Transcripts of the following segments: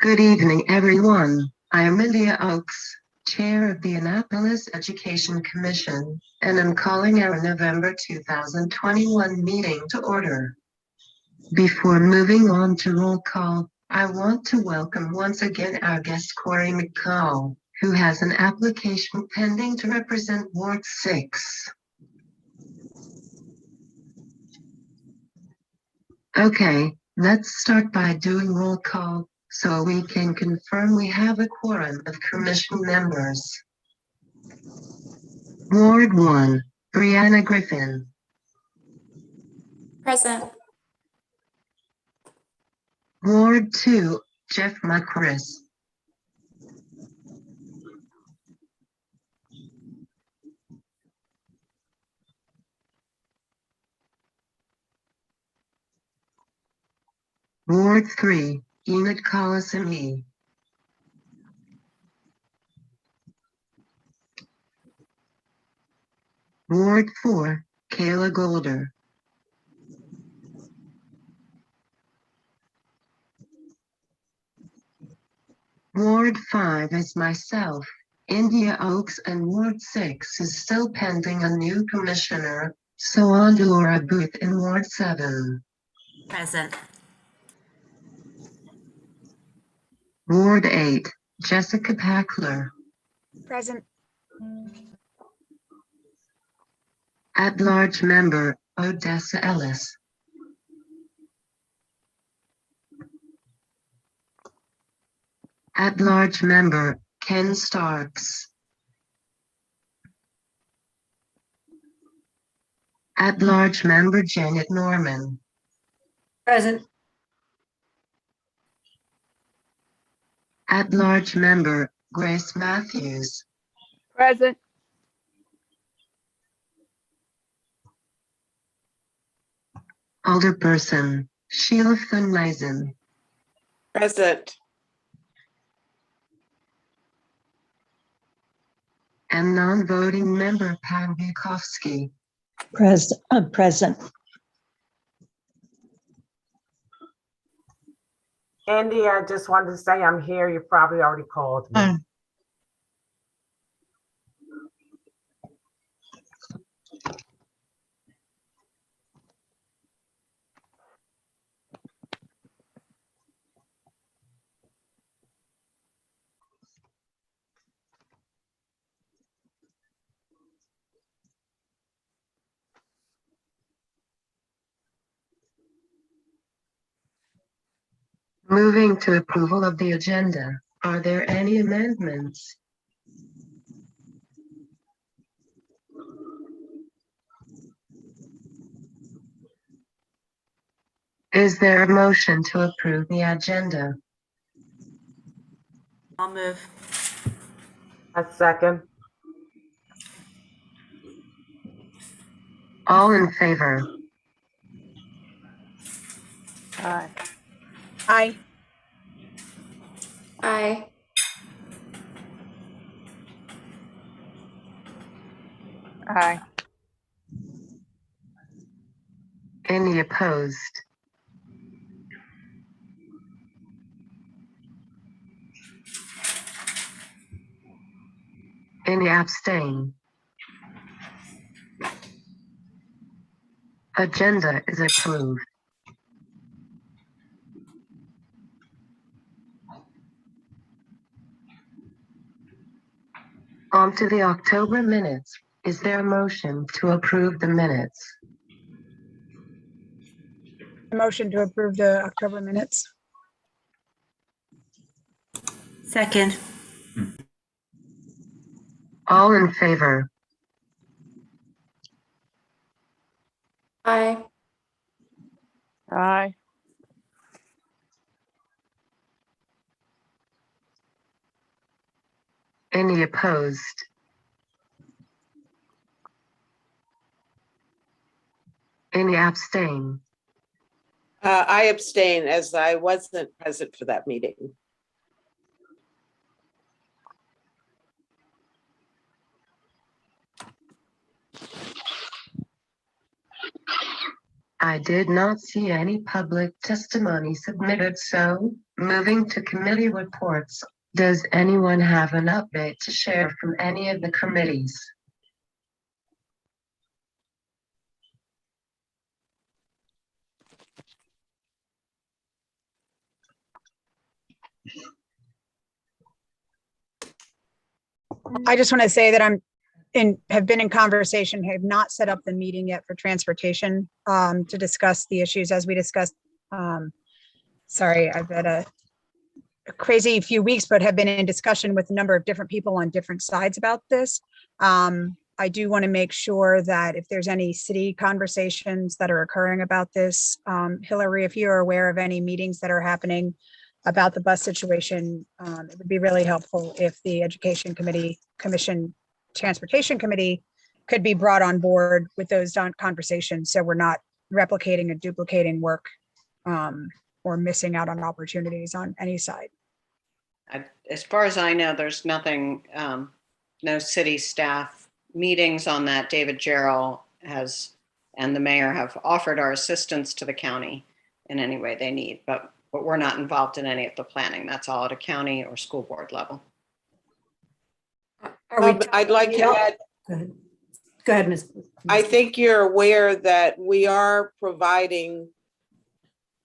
Good evening, everyone. I am Lydia Oakes, Chair of the Annapolis Education Commission, and I'm calling our November 2021 meeting to order. Before moving on to roll call, I want to welcome once again our guest Corey McCall, who has an application pending to represent Ward 6. Okay, let's start by doing roll call so we can confirm we have a quorum of commission members. Ward 1, Brianna Griffin. Present. Ward 2, Jeff McChris. Ward 3, Enid Colosimi. Ward 4, Kayla Golder. Ward 5 is myself, India Oakes, and Ward 6 is still pending a new commissioner, Laura Booth in Ward 7. Present. Ward 8, Jessica Packler. Present. At-large member, Odessa Ellis. At-large member, Ken Starks. At-large member, Janet Norman. Present. At-large member, Grace Matthews. Present. Alderperson, Sheila Finlayson. Present. And non-voting member, Pam Bukowski. Present. Andy, I just wanted to say I'm here. You probably already called me. Moving to approval of the agenda. Are there any amendments? Is there a motion to approve the agenda? I'll move. A second. All in favor? Aye. Aye. Aye. Aye. Any opposed? Any abstain? Agenda is approved. On to the October minutes. Is there a motion to approve the minutes? A motion to approve the October minutes. Second. All in favor? Aye. Aye. Any opposed? Any abstain? I abstain as I wasn't present for that meeting. I did not see any public testimony submitted, so Moving to committee reports, does anyone have an update to share from any of the committees? I just want to say that have been in conversation, have not set up the meeting yet for transportation to discuss the issues as we discussed. Sorry, I've had a crazy few weeks, but have been in discussion with a number of different people on different sides about this. I do want to make sure that if there's any city conversations that are occurring about this, Hillary, if you're aware of any meetings that are happening about the bus situation, it would be really helpful if the Education Commission Transportation Committee could be brought on board with those conversations, so we're not replicating and duplicating work or missing out on opportunities on any side. As far as I know, there's nothing, no city staff meetings on that. David Jarrell and the mayor have offered our assistance to the county in any way they need, but we're not involved in any of the planning. That's all at a county or school board level. I'd like to add, Go ahead, Ms. I think you're aware that we are providing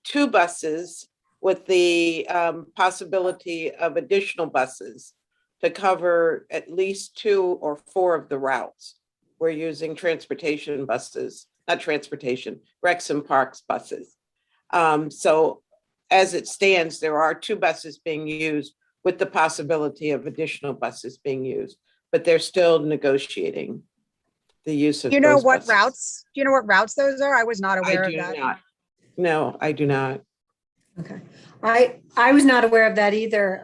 2 buses with the possibility of additional buses to cover at least 2 or 4 of the routes. We're using transportation buses, not transportation, Rex and Parks buses. So as it stands, there are 2 buses being used with the possibility of additional buses being used, but they're still negotiating the use of Do you know those what buses. routes? Do you know what routes those are? I was not aware I of do that. not. No, I do not. Okay. I was not aware of that either,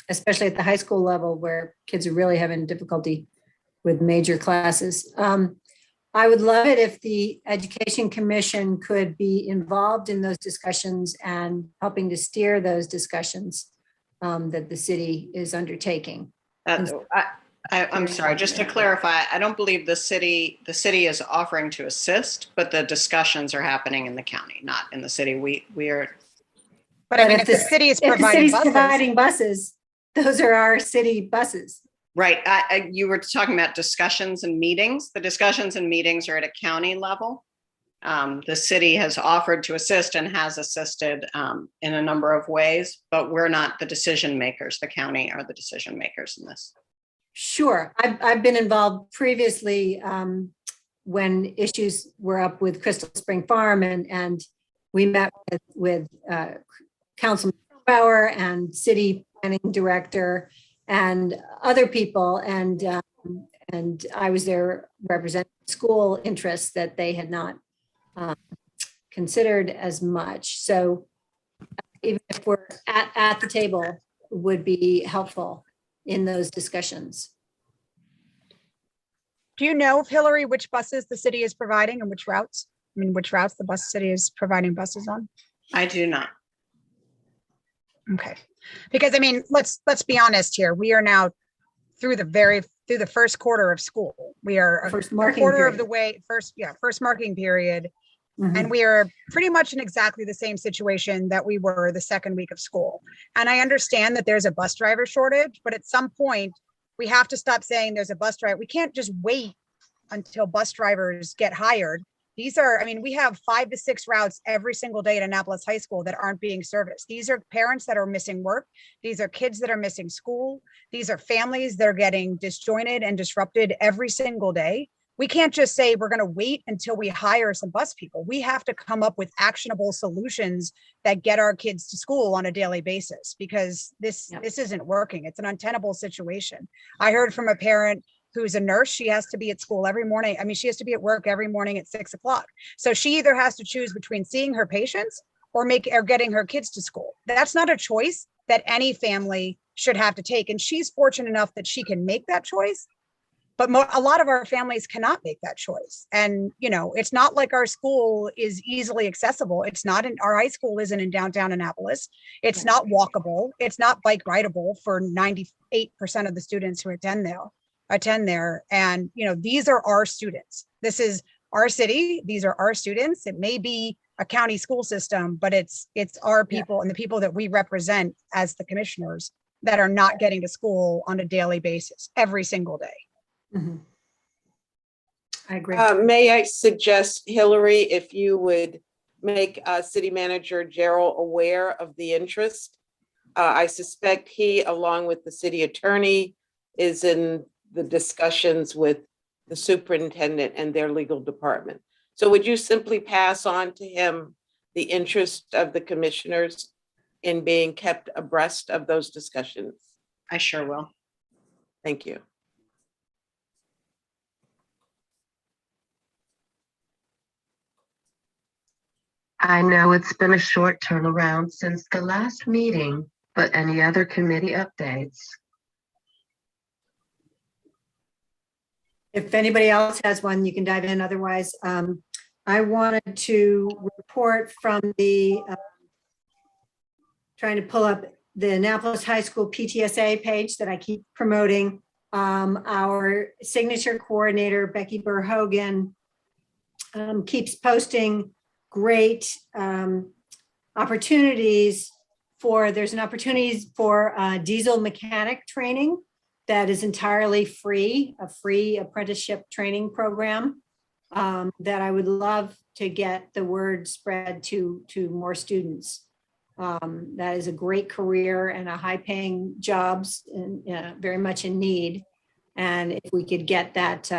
especially at the high school level where kids are really having difficulty with major classes. I would love it if the Education Commission could be involved in those discussions and helping to steer those discussions that the city is undertaking. I'm sorry, just to clarify, I don't believe the city is offering to assist, but the discussions are happening in the county, not in the city. We are. But I mean, if the city is If the city's providing buses, providing buses, those are our city buses. Right. You were talking about discussions and meetings. The discussions and meetings are at a county level. The city has offered to assist and has assisted in a number of ways, but we're not the decision makers. The county are the decision makers in this. Sure. I've been involved previously when issues were up with Crystal Spring Farm and we met with Councilman Bauer and city planning director and other people. And I was there representing school interests that they had not considered as much. So even if we're at the table would be helpful in those discussions. do you know, Hillary, which buses the city is providing and which routes? I mean, which routes the bus city is providing buses on? I do not. Okay, because I mean, let's be honest here. We are now through the first quarter of school. We are First a marking quarter period. of the way, first marking period. Mhm. And we are pretty much in exactly the same situation that we were the second week of school. And I understand that there's a bus driver shortage, but at some point we have to stop saying there's a bus driver. We can't just wait until bus drivers get hired. These are, I mean, we have 5 to 6 routes every single day at Annapolis High School that aren't being serviced. These are parents that are missing work. These are kids that are missing school. These are families that are getting disjointed and disrupted every single day. We can't just say we're going to wait until we hire some bus people. We have to come up with actionable solutions that get our kids to school on a daily basis because this isn't working. It's an untenable situation. I heard from a parent who's a nurse. She has to be at school every morning. I mean, she has to be at work every morning at 6 o'clock. So she either has to choose between seeing her patients or getting her kids to school. That's not a choice that any family should have to take. And she's fortunate enough that she can make that choice. But a lot of our families cannot make that choice. And, you know, it's not like our school is easily accessible. Our high school isn't in downtown Annapolis. It's not walkable. It's not bike rideable for 98% of the students who attend there. And, you know, these are our students. This is our city. These are our students. It may be a county school system, but it's our people and the people that we represent as the commissioners that are not getting to school on a daily basis, every single day. Mhm. I agree. May I suggest, Hillary, if you would make City Manager Gerald aware of the interest? I suspect he, along with the city attorney, is in the discussions with the superintendent and their legal department. So would you simply pass on to him the interest of the commissioners in being kept abreast of those discussions? I sure will. Thank you. I know it's been a short turnaround since the last meeting, but any other committee updates? If anybody else has one, you can dive in. Otherwise, I wanted to report from the, trying to pull up the Annapolis High School PTSA page that I keep promoting. Our signature coordinator, Becky Burr-Hogan, keeps posting great opportunities for, there's an opportunity for diesel mechanic training that is entirely free, a free apprenticeship training program that I would love to get the word spread to more students. That is a great career and a high paying jobs and very much in need. And if we could get that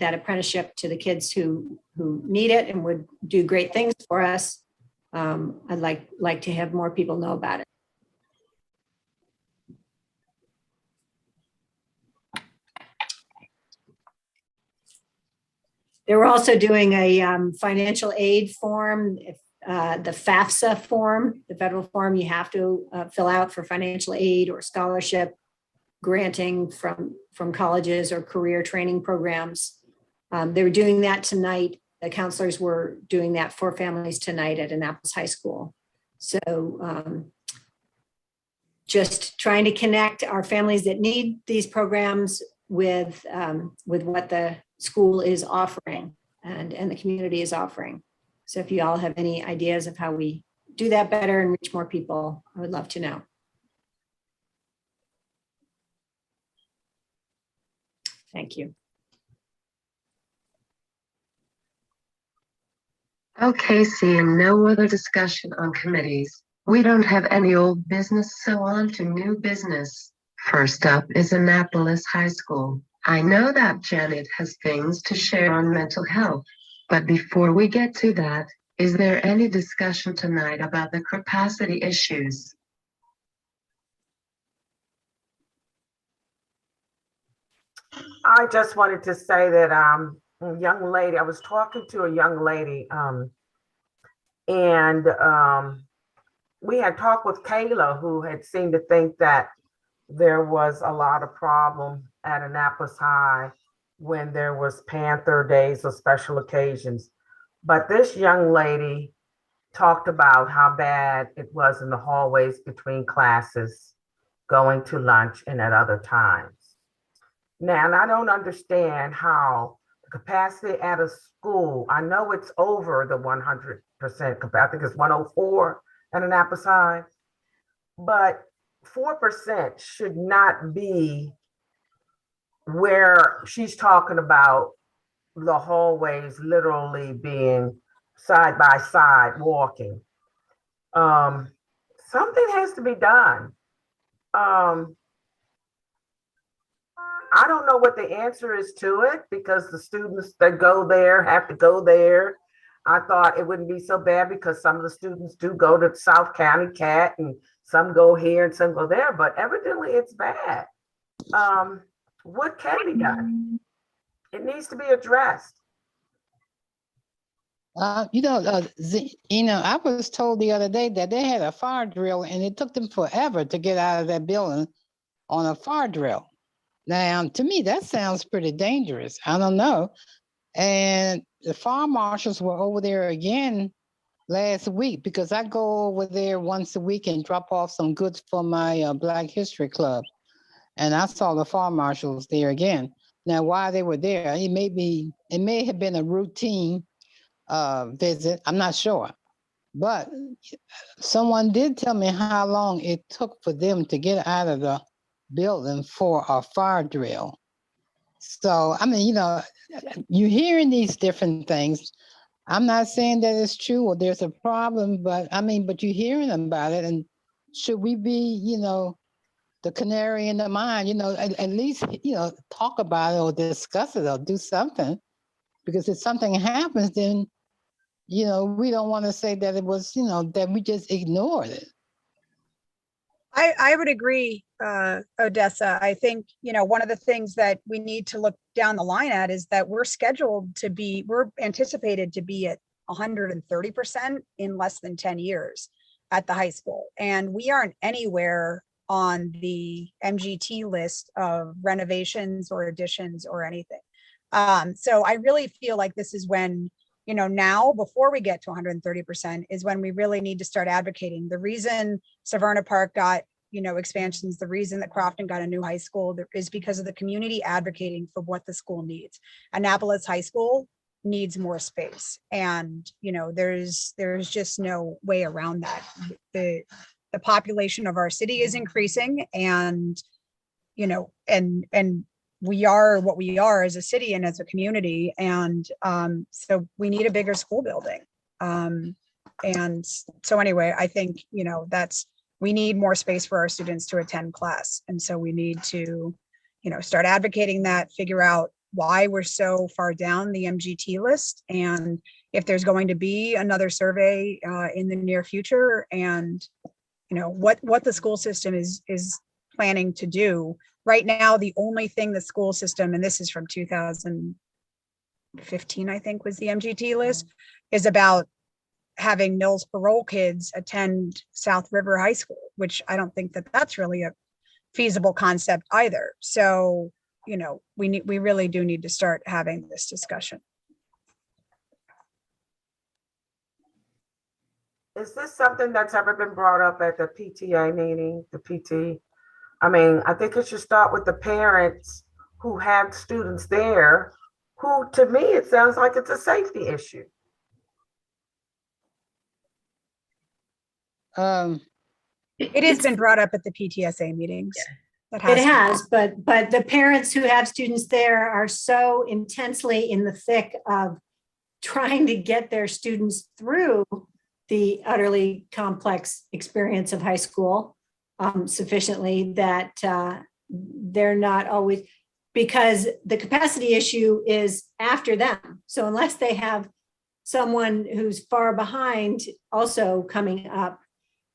apprenticeship to the kids who need it and would do great things for us, I'd like to have more people know about it. They were also doing a financial aid form, the FAFSA form, the federal form you have to fill out for financial aid or scholarship granting from colleges or career training programs. They were doing that tonight. The counselors were doing that for families tonight at Annapolis High School. So just trying to connect our families that need these programs with what the school is offering and the community is offering. So if you all have any ideas of how we do that better and reach more people, I would love to know. Thank you. Okay, seeing no other discussion on committees. We don't have any old business, so on to new business. First up is Annapolis High School. I know that Janet has things to share on mental health, but before we get to that, is there any discussion tonight about the capacity issues? I just wanted to say that a young lady, I was talking to a young lady, and we had talked with Kayla, who had seemed to think that there was a lot of problem at Annapolis High when there was Panther Days or special occasions. But this young lady talked about how bad it was in the hallways between classes, going to lunch and at other times. Now, and I don't understand how the capacity at a school, I know it's over the 100% capacity, I think it's 104 at Annapolis High, but 4% should not be where she's talking about the hallways literally being side by side walking. Something has to be done. I don't know what the answer is to it because the students that go there have to go there. I thought it wouldn't be so bad because some of the students do go to South County CAT and some go here and some go there, but evidently it's bad. What can be done? It needs to be addressed. I was told the other day that they had a fire drill and it took them forever to get out of that building on a fire drill. Now, to me, that sounds pretty dangerous. I don't know. And the fire marshals were over there again last week because I go over there once a week and drop off some goods for my Black History Club. And I saw the fire marshals there again. Now, why they were there, it may have been a routine visit. I'm not sure. But someone did tell me how long it took for them to get out of the building for a fire drill. So, I mean, you're hearing these different things. I'm not saying that it's true or there's a problem, but you're hearing about it. And should we be, the canary in the mine, at least, talk about it or discuss it or do something? Because if something happens, then we don't want to say that it was, that we just ignored it. I would agree, Odessa. I think, one of the things that we need to look down the line at is that we're anticipated to be at 130% in less than 10 years at the high school. And we aren't anywhere on the MGT list of renovations or additions or anything. So I really feel like this is when, now before we get to 130% is when we really need to start advocating. The reason Severna Park got, expansions, the reason that Crofton got a new high school is because of the community advocating for what the school needs. Annapolis High School needs more space. And, there's just no way around that. The population of our city is increasing, and, and we are what we are as a city and as a community. And so we need a bigger school building. And so anyway, I think, we need more space for our students to attend class. And so we need to, start advocating that, figure out why we're so far down the MGT list, and if there's going to be another survey in the near future, and, what the school system is planning to do. Right now, the only thing the school system, and this is from 2015, I think was the MGT list, is about having Mills parole kids attend South River High School, which I don't think that that's really a feasible concept either. So, we really do need to start having this discussion. Is this something that's ever been brought up at the PTA meeting, the PT? I mean, I think it should start with the parents who have students there, who, to me, it sounds like it's a safety issue. It has been brought up at the PTSA meetings. It has, but the parents who have students there are so intensely in the thick of trying to get their students through the utterly complex experience of high school sufficiently that they're not always, because the capacity issue is after them. So unless they have someone who's far behind also coming up,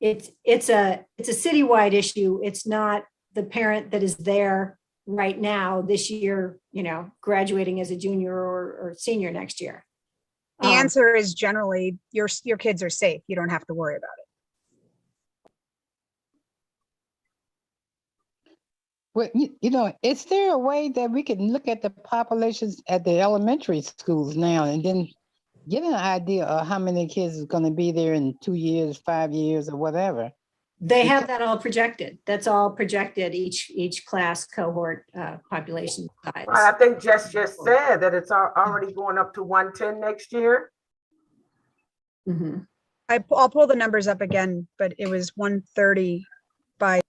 it's a citywide issue. It's not the parent that is there right now this year, graduating as a junior or senior next year. The answer is generally your kids are safe. You don't have to worry about it. Well, is there a way that we can look at the populations at the elementary schools now and then get an idea of how many kids is going to be there in 2 years, 5 years, or whatever? They have that all projected. That's all projected, each class cohort population size. I think Jess just said that it's already going up to 110 next year. Mm-hmm. I'll pull the numbers up again, but it was 130 by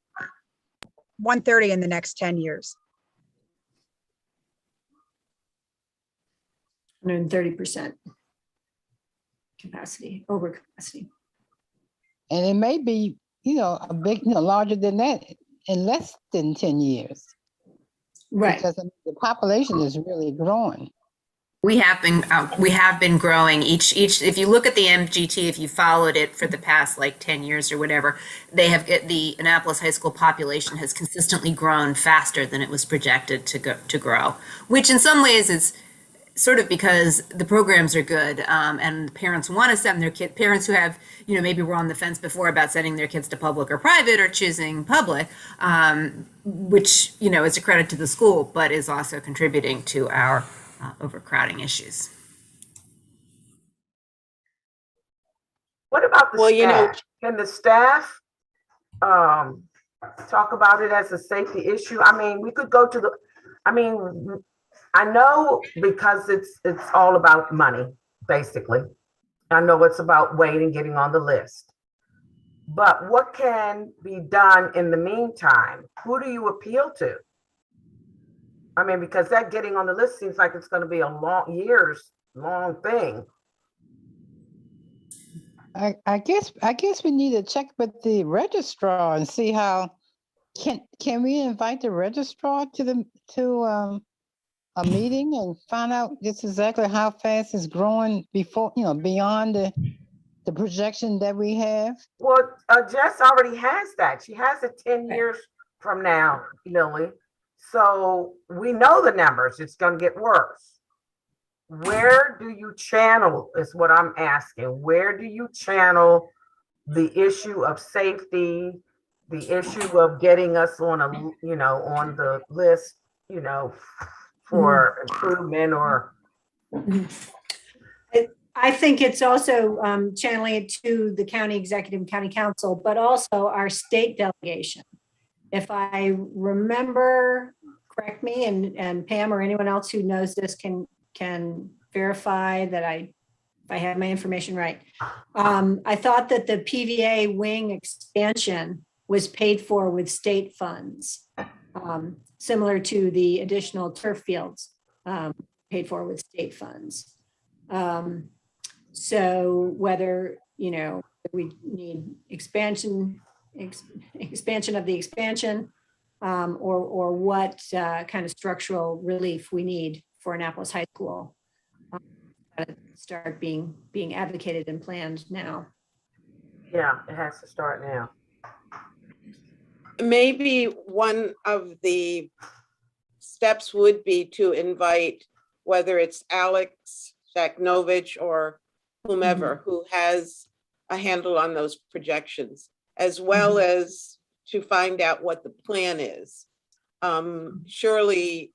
130 in the next 10 years. 130% capacity, over capacity. And it may be, a big, larger than that in less than 10 years. Right. Because the population is really growing. We have been growing each, if you look at the MGT, if you followed it for the past like 10 years or whatever, the Annapolis High School population has consistently grown faster than it was projected to grow, which in some ways is sort of because the programs are good, and parents want to send their kids, parents who have, maybe were on the fence before about sending their kids to public or private or choosing public, which, is a credit to the school, but is also contributing to our overcrowding issues. What about the staff? Can the staff talk about it as a safety issue? I mean, we could go to I know because it's all about money, basically. I know it's about waiting, getting on the list. But what can be done in the meantime? Who do you appeal to? I mean, because that getting on the list seems like it's going to be a years long thing. I guess we need to check with the registrar and see how can we invite the registrar to a meeting and find out just exactly how fast it's growing before, beyond the projection that we have. Well, Jess already has that. She has it 10 years from now, Lily. So we know the numbers. It's going to get worse. Where do you channel is what I'm asking. Where do you channel the issue of safety, the issue of getting us on on the list, for improvement or? I think it's also channeling it to the county executive and county council, but also our state delegation. If I remember, correct me, and Pam or anyone else who knows this can verify that if I have my information right. I thought that the PVA wing expansion was paid for with state funds, similar to the additional turf fields paid for with state funds. So whether, we need expansion of the expansion, or what kind of structural relief we need for Annapolis High School, start being advocated and planned now. Yeah, it has to start now. Maybe one of the steps would be to invite, whether it's Alex Shaknovich or whomever who has a handle on those projections, as well as to find out what the plan is. Surely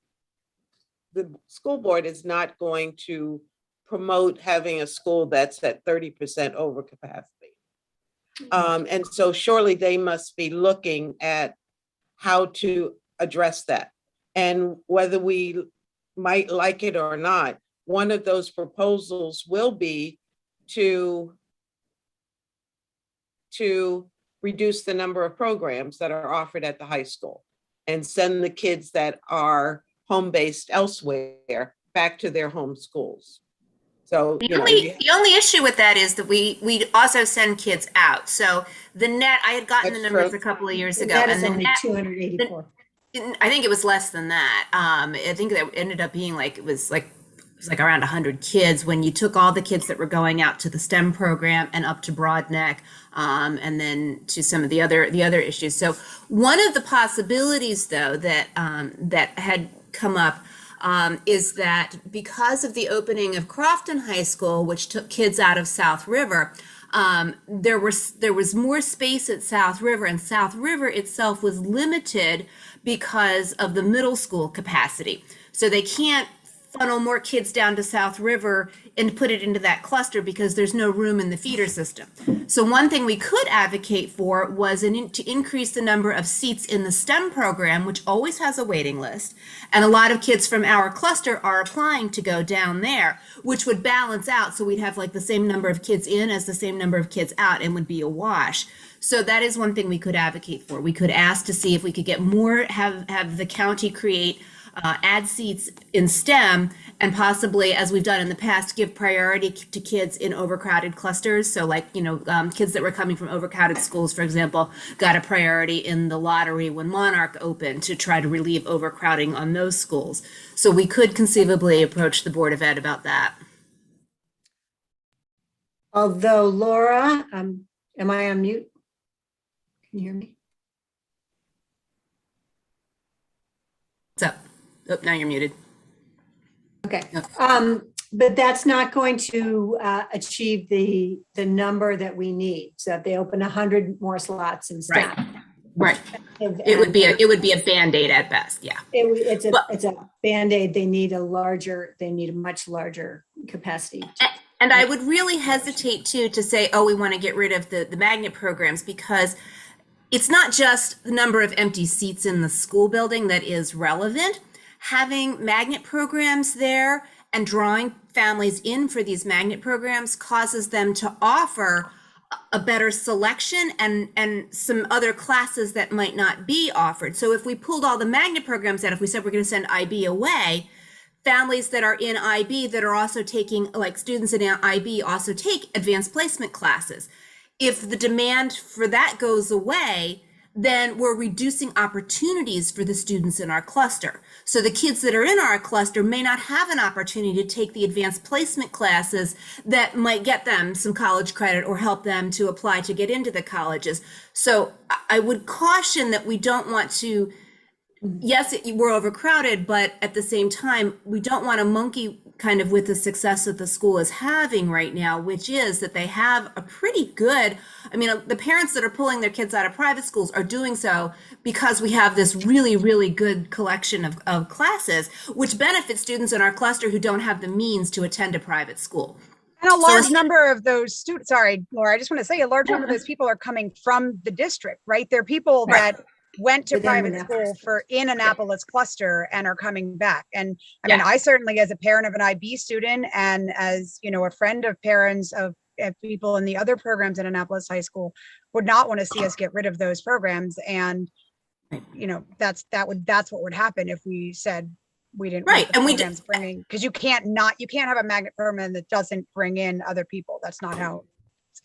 the school board is not going to promote having a school that's at 30% over capacity. And so surely they must be looking at how to address that. And whether we might like it or not, one of those proposals will be to reduce the number of programs that are offered at the high school and send the kids that are home-based elsewhere back to their home schools. So the only issue with that is that we also send kids out. So the net, I had gotten the numbers a couple of years ago, That is and the only net, 284. I think it was less than that. I think that ended up being it was around 100 kids when you took all the kids that were going out to the STEM program and up to Broadneck, and then to some of the other issues. So one of the possibilities, though, that had come up is that because of the opening of Crofton High School, which took kids out of South River, there was more space at South River, and South River itself was limited because of the middle school capacity. So they can't funnel more kids down to South River and put it into that cluster because there's no room in the feeder system. So one thing we could advocate for was to increase the number of seats in the STEM program, which always has a waiting list. And a lot of kids from our cluster are applying to go down there, which would balance out. So we'd have the same number of kids in as the same number of kids out, and would be a wash. So that is one thing we could advocate for. We could ask to see if we could get more, have the county create add seats in STEM, and possibly, as we've done in the past, give priority to kids in overcrowded clusters. So kids that were coming from overcrowded schools, for example, got a priority in the lottery when Monarch opened to try to relieve overcrowding on those schools. So we could conceivably approach the Board of Ed about that. Although Laura, am I on mute? Can you hear me? What's up? Oh, now you're muted. Okay. But that's not going to achieve the number that we need. So if they open 100 more slots in staff. Right. It would be a Band-Aid at best. Yeah. It's a Band-Aid. They need a much larger capacity. And I would really hesitate to say, oh, we want to get rid of the magnet programs, because it's not just the number of empty seats in the school building that is relevant. having magnet programs there and drawing families in for these magnet programs causes them to offer a better selection and some other classes that might not be offered. So if we pulled all the magnet programs out, if we said we're going to send IB away, families that are in IB that are also taking, like students in IB also take advanced placement classes. If the demand for that goes away, then we're reducing opportunities for the students in our cluster. So the kids that are in our cluster may not have an opportunity to take the advanced placement classes that might get them some college credit or help them to apply to get into the colleges. So I would caution that we don't want to, yes, we're overcrowded, but at the same time, we don't want to monkey kind of with the success that the school is having right now, which is that they have a pretty good, I mean, the parents that are pulling their kids out of private schools are doing so because we have this really, really good collection of classes, which benefit students in our cluster who don't have the means to attend a private school. And a large number of those students, sorry, Laura, I just want to say a large number of those people are coming from the district, right? They're people that went to Within private Annapolis. school in Annapolis cluster and are coming back. And I mean, I certainly, as a parent of an IB student and as, you know, a friend of parents of people in the other programs at Annapolis High School, would not want to see us get rid of those programs. And, you know, that's what would happen if we said we didn't. Right. And we did bringing, because you can't have a magnet program that doesn't bring in other people. That's not how.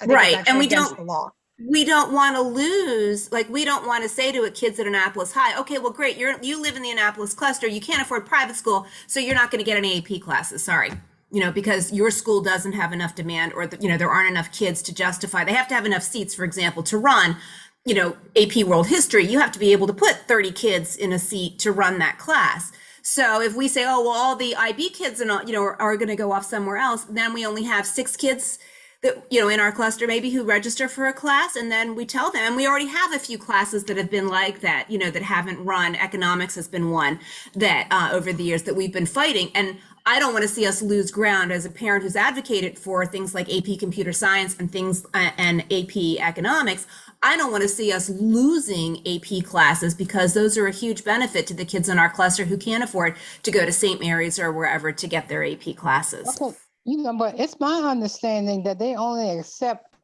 I think it's And we against don't. the law. We don't want to lose, like, we don't want to say to kids at Annapolis High, okay, well, great, you live in the Annapolis cluster, you can't afford private school, so you're not going to get any AP classes, sorry. You know, because your school doesn't have enough demand, or, you know, there aren't enough kids to justify, they have to have enough seats, for example, to run, you know, AP World History, you have to be able to put 30 kids in a seat to run that class. So if we say, oh, well, all the IB kids and all, you know, are going to go off somewhere else, then we only have 6 kids that, you know, in our cluster maybe who register for a class, and then we tell them, and we already have a few classes that have been like that, you know, that haven't run. Economics has been one that over the years that we've been fighting. And I don't want to see us lose ground as a parent who's advocated for things like AP Computer Science and things and AP Economics. I don't want to see us losing AP classes, because those are a huge benefit to the kids in our cluster who can't afford to go to St. Mary's or wherever to get their AP classes. Okay. You know, but it's my understanding that they only accept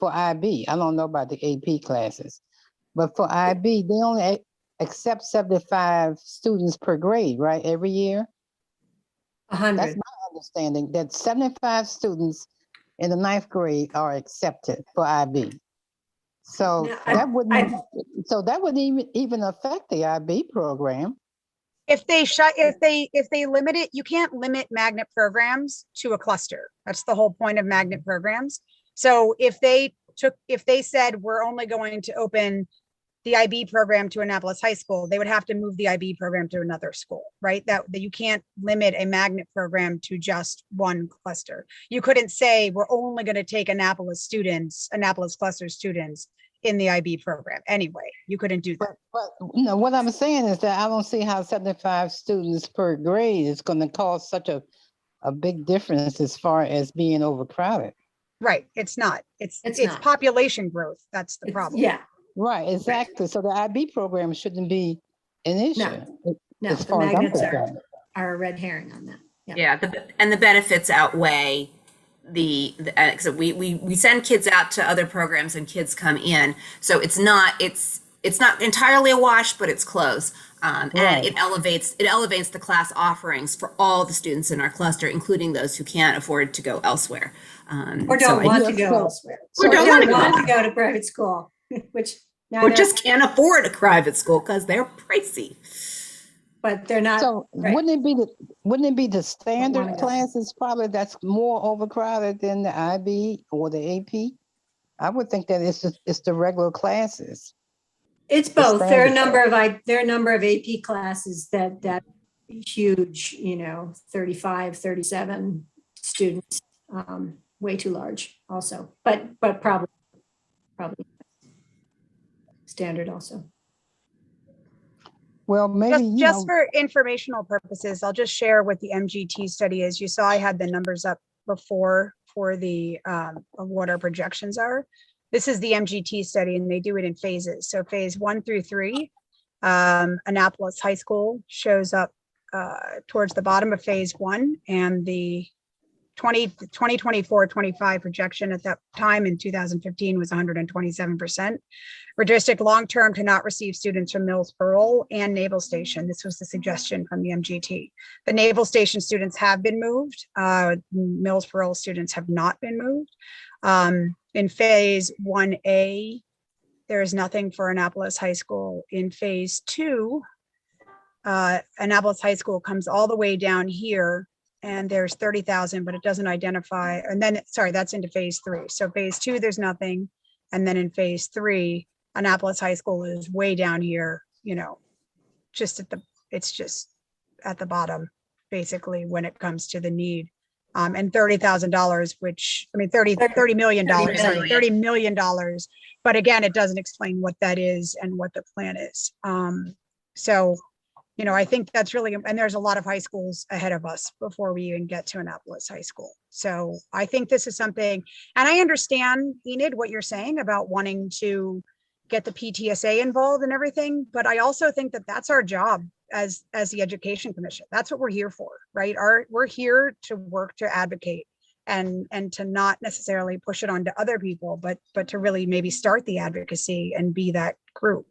for IB. I don't know about the AP classes, but for IB, they only accept 75 students per grade, right? Every year. 100. That's my understanding, that 75 students in the 9th grade are accepted for IB. So Yeah, that wouldn't even affect the IB program. If they limit it, you can't limit magnet programs to a cluster. That's the whole point of magnet programs. So if they said we're only going to open the IB program to Annapolis High School, they would have to move the IB program to another school, right? That you can't limit a magnet program to just one cluster. You couldn't say we're only going to take Annapolis cluster students in the IB program. Anyway, you couldn't do that. But you know, what I'm saying is that I don't see how 75 students per grade is going to cause such a big difference as far as being overcrowded. Right. It's not. It's not. population growth. That's the problem. Yeah. Right, exactly. So the IB program shouldn't be an issue. No, as the far as I'm magnets concerned. are a red herring on that. Yeah, and the benefits outweigh so we send kids out to other programs and kids come in. So it's not entirely a wash, but it's close. And it elevates the class offerings for all the students in our cluster, including those who can't afford to go elsewhere. Or don't want to go elsewhere. Or don't want to go to private school, which now or just can't afford a private school because they're pricey. but they're not. So right. wouldn't it be the standard wanna go. classes probably that's more overcrowded than the IB or the AP? I would think that it's the regular classes. It's both. There are a number of AP classes that huge, 35, 37 students, way too large also, but probably standard also. Well, maybe just for informational purposes, I'll just share what the MGT study is. You saw I had the numbers up before for the of what our projections are. This is the MGT study, and they do it in phases. So phase 1 through 3, Annapolis High School shows up towards the bottom of phase one, and the 2024-25 projection at that time in 2015 was 127%. District long-term to not receive students from Mills Pearl and Naval Station. This was the suggestion from the MGT. The Naval Station students have been moved. Mills Pearl students have not been moved. In phase 1A, there is nothing for Annapolis High School. In phase 2, Annapolis High School comes all the way down here, and there's 30,000, but it doesn't identify. And then, sorry, that's into phase 3. So phase 2, there's nothing. And then in phase 3, Annapolis High School is way down here, you know, it's just at the bottom, basically, when it comes to the need. And $30,000, which, I mean, $30 million, sorry, $30 million. But again, it doesn't explain what that is and what the plan is. So, you know, I think that's really, and there's a lot of high schools ahead of us before we even get to Annapolis High School. So I think this is something, and I understand, Enid, what you're saying about wanting to get the PTSA involved and everything, but I also think that that's our job as the Education Commission. That's what we're here for, right? We're here to work to advocate and to not necessarily push it on to other people, but to really maybe start the advocacy and be that group.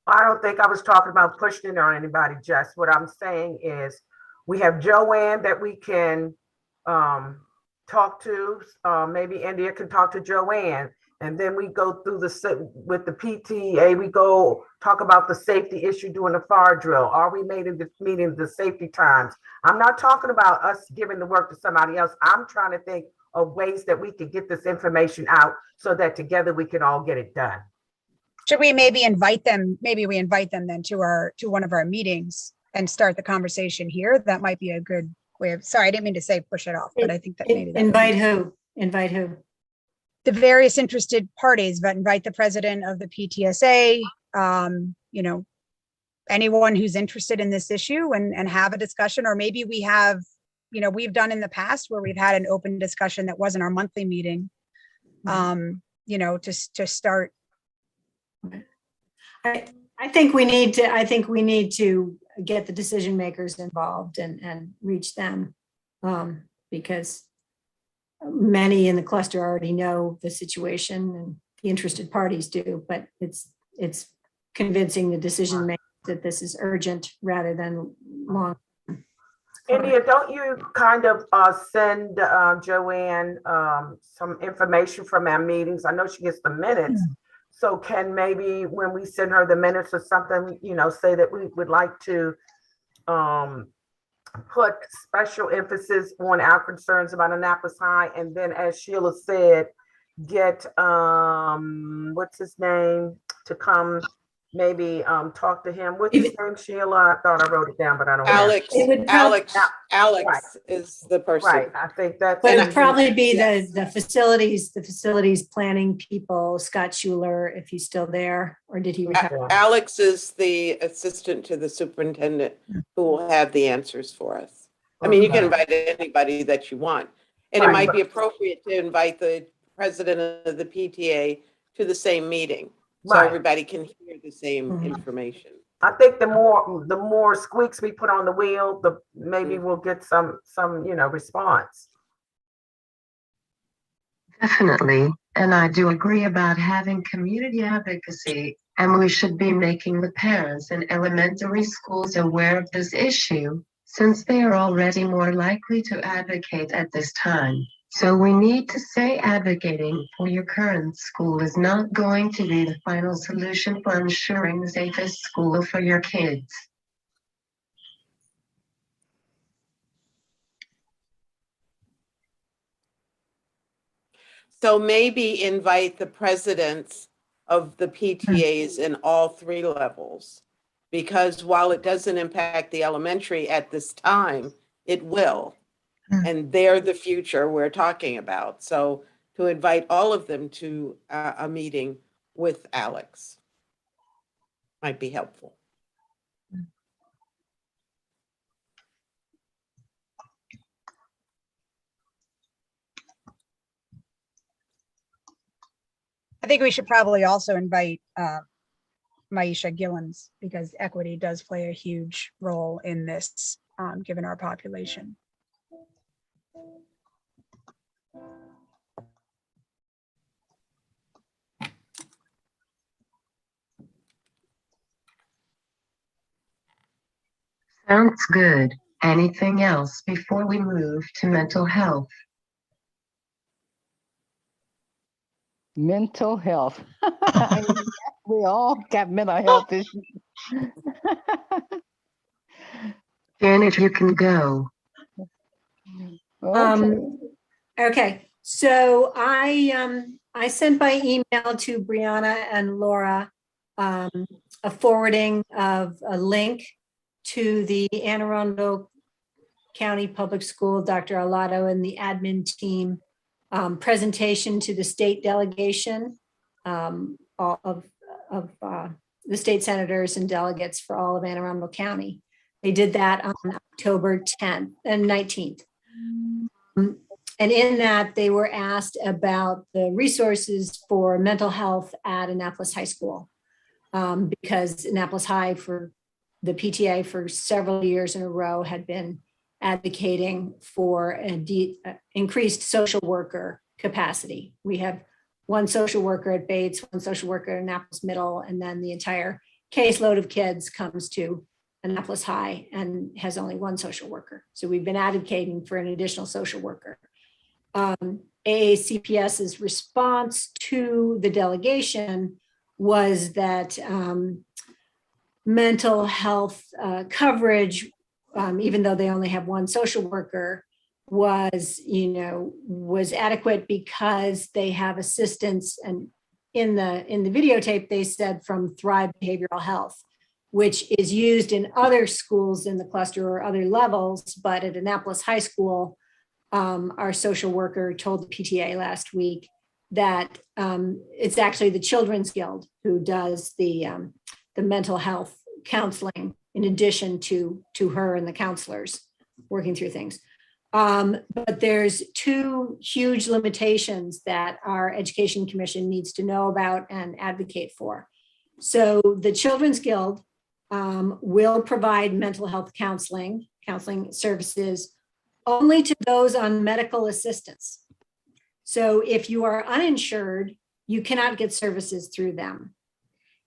I don't think I was talking about pushing it on anybody, Jess. What I'm saying is we have Joanne that we can talk to. Maybe India can talk to Joanne. And then we go through with the PTA, we go talk about the safety issue during the fire drill. Are we meeting the safety times? I'm not talking about us giving the work to somebody else. I'm trying to think of ways that we can get this information out so that together we can all get it done. Should we maybe invite them? Maybe we invite them then to one of our meetings and start the conversation here. That might be a good way of, sorry, I didn't mean to say push it off, but I think that maybe that Invite who? Invite who? The various interested parties, but invite the president of the PTSA, you know, anyone who's interested in this issue and have a discussion, or maybe we have, you know, we've done in the past where we've had an open discussion that wasn't our monthly meeting, you know, to start. I think we need to get the decision makers involved and reach them, because many in the cluster already know the situation and the interested parties do, but it's convincing the decision makers that this is urgent rather than long. India, don't you kind of send Joanne some information from our meetings? I know she gets the minutes. So can maybe when we send her the minutes or something, you know, say that we would like to put special emphasis on our concerns about Annapolis High, and then, as Sheila said, get what's his name to come maybe talk to him. What's his name, Sheila? I thought I wrote it down, but I don't know. Alex Right. is the person. Right, I think that's. But it'd probably be the facilities planning people, Scott Schuler, if he's still there, or did he retire? Alex is the assistant to the superintendent who will have the answers for us. I mean, you can invite anybody that you want. And it might be appropriate to invite the president of the PTA to the same meeting, so everybody can hear the same information. I think the more squeaks we put on the wheel, the maybe we'll get some you know, response. Definitely. And I do agree about having community advocacy, and we should be making the parents in elementary schools aware of this issue, since they are already more likely to advocate at this time. So we need to say advocating for your current school is not going to be the final solution for ensuring the safest school for your kids. So maybe invite the presidents of the PTAs in all 3 levels, because while it doesn't impact the elementary at this time, it will. And they're the future we're talking about. So to invite all of them to a meeting with Alex might be helpful. I think we should probably also invite Maisha Gillens, because equity does play a huge role in this, given our population. Sounds good. Anything else before we move to mental health? Mental health. We all got mental health issues. Janet, you can go. Okay. Okay, so I sent by email to Brianna and Laura a forwarding of a link to the Anne Arundel County Public School, Dr. Alato and the admin team presentation to the state delegation of the state senators and delegates for all of Anne Arundel County. They did that on October 10th and 19th. And in that, they were asked about the resources for mental health at Annapolis High School. Because Annapolis High, for the PTA for several years in a row, had been advocating for an increased social worker capacity. We have one social worker at Bates, one social worker at Annapolis Middle, and then the entire caseload of kids comes to Annapolis High and has only one social worker. So we've been advocating for an additional social worker. AACPS's response to the delegation was that mental health coverage, even though they only have one social worker, was adequate because they have assistance. And in the videotape, they said from Thrive Behavioral Health, which is used in other schools in the cluster or other levels, but at Annapolis High School, our social worker told the PTA last week that it's actually the Children's Guild who does the mental health counseling in addition to her and the counselors working through things. But there's two huge limitations that our Education Commission needs to know about and advocate for. So the Children's Guild will provide mental health counseling services only to those on medical assistance. So if you are uninsured, you cannot get services through them.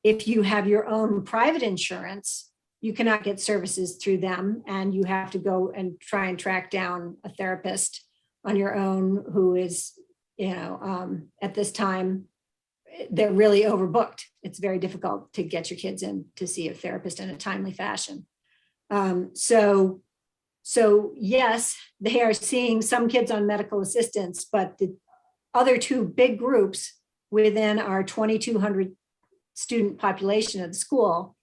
If you have your own private insurance, you cannot get services through them, and you have to go and try and track down a therapist on your own who is, at this time, they're really overbooked. It's very difficult to get your kids in to see a therapist in a timely fashion. So yes, they are seeing some kids on medical assistance, but the other two big groups within our 2,200 student population of the school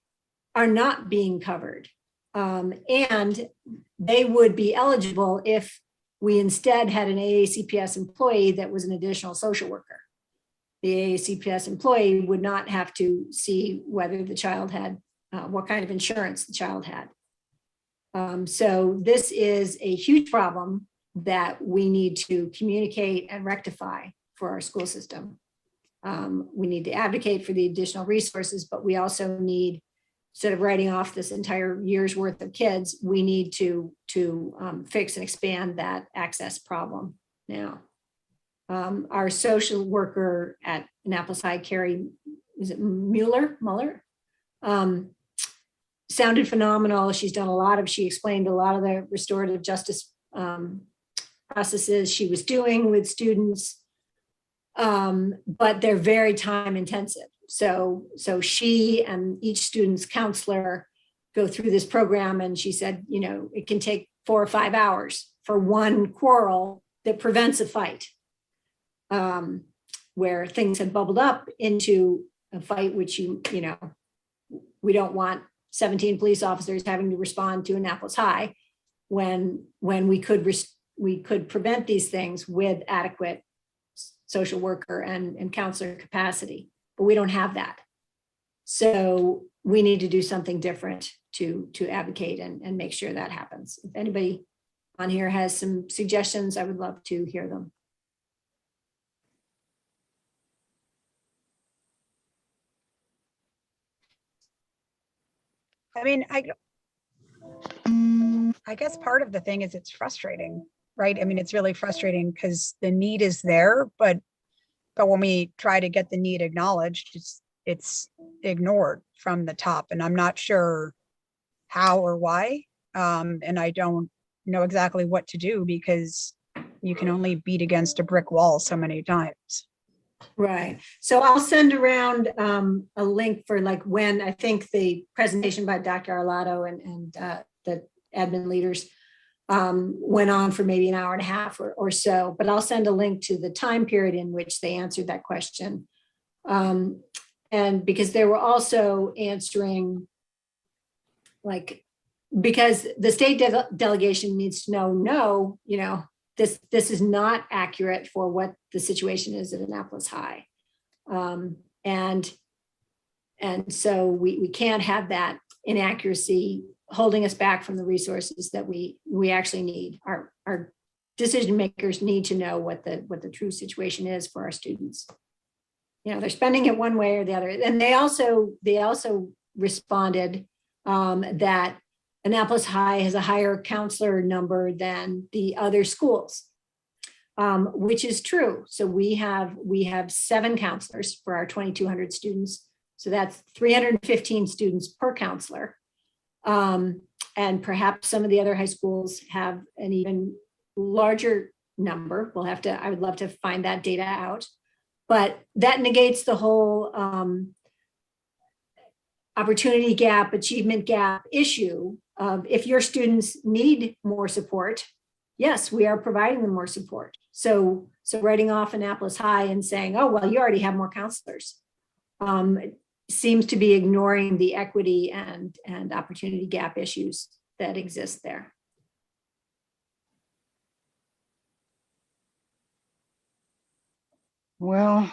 are not being covered. And they would be eligible if we instead had an AACPS employee that was an additional social worker. The AACPS employee would not have to see whether the child had, what kind of insurance the child had. So this is a huge problem that we need to communicate and rectify for our school system. We need to advocate for the additional resources, but we also need, instead of writing off this entire year's worth of kids, we need to fix and expand that access problem now. Our social worker at Annapolis High, Carrie, is it Mueller? Sounded phenomenal. She explained a lot of the restorative justice processes she was doing with students, but they're very time intensive. So she and each student's counselor go through this program, and she said, it can take 4 or 5 hours for one quarrel that prevents a fight, where things had bubbled up into a fight, which we don't want 17 police officers having to respond to Annapolis High when we could prevent these things with adequate social worker and counselor capacity, but we don't have that. So we need to do something different to advocate and make sure that happens. If anybody on here has some suggestions, I would love to hear them. I mean, I guess part of the thing is it's frustrating, right? I mean, it's really frustrating because the need is there, but when we try to get the need acknowledged, it's ignored from the top, and I'm not sure how or why. And I don't know exactly what to do because you can only beat against a brick wall so many times. Right. So I'll send around a link for like when I think the presentation by Dr. Arlotto and the admin leaders went on for maybe an hour and a half or so, but I'll send a link to the time period in which they answered that question. And because they were also answering like, because the state delegation needs to know, this is not accurate for what the situation is at Annapolis High. And so we can't have that inaccuracy holding us back from the resources that we actually need. Our decision makers need to know what the true situation is for our students. They're spending it one way or the other. And they also responded that Annapolis High has a higher counselor number than the other schools, which is true. So we have 7 counselors for our 2,200 students. So that's 315 students per counselor. And perhaps some of the other high schools have an even larger number. I would love to find that data out. But that negates the whole opportunity gap, achievement gap issue of if your students need more support, yes, we are providing them more support. So writing off Annapolis High and saying, oh, well, you already have more counselors, seems to be ignoring the equity and opportunity gap issues that exist there. Well,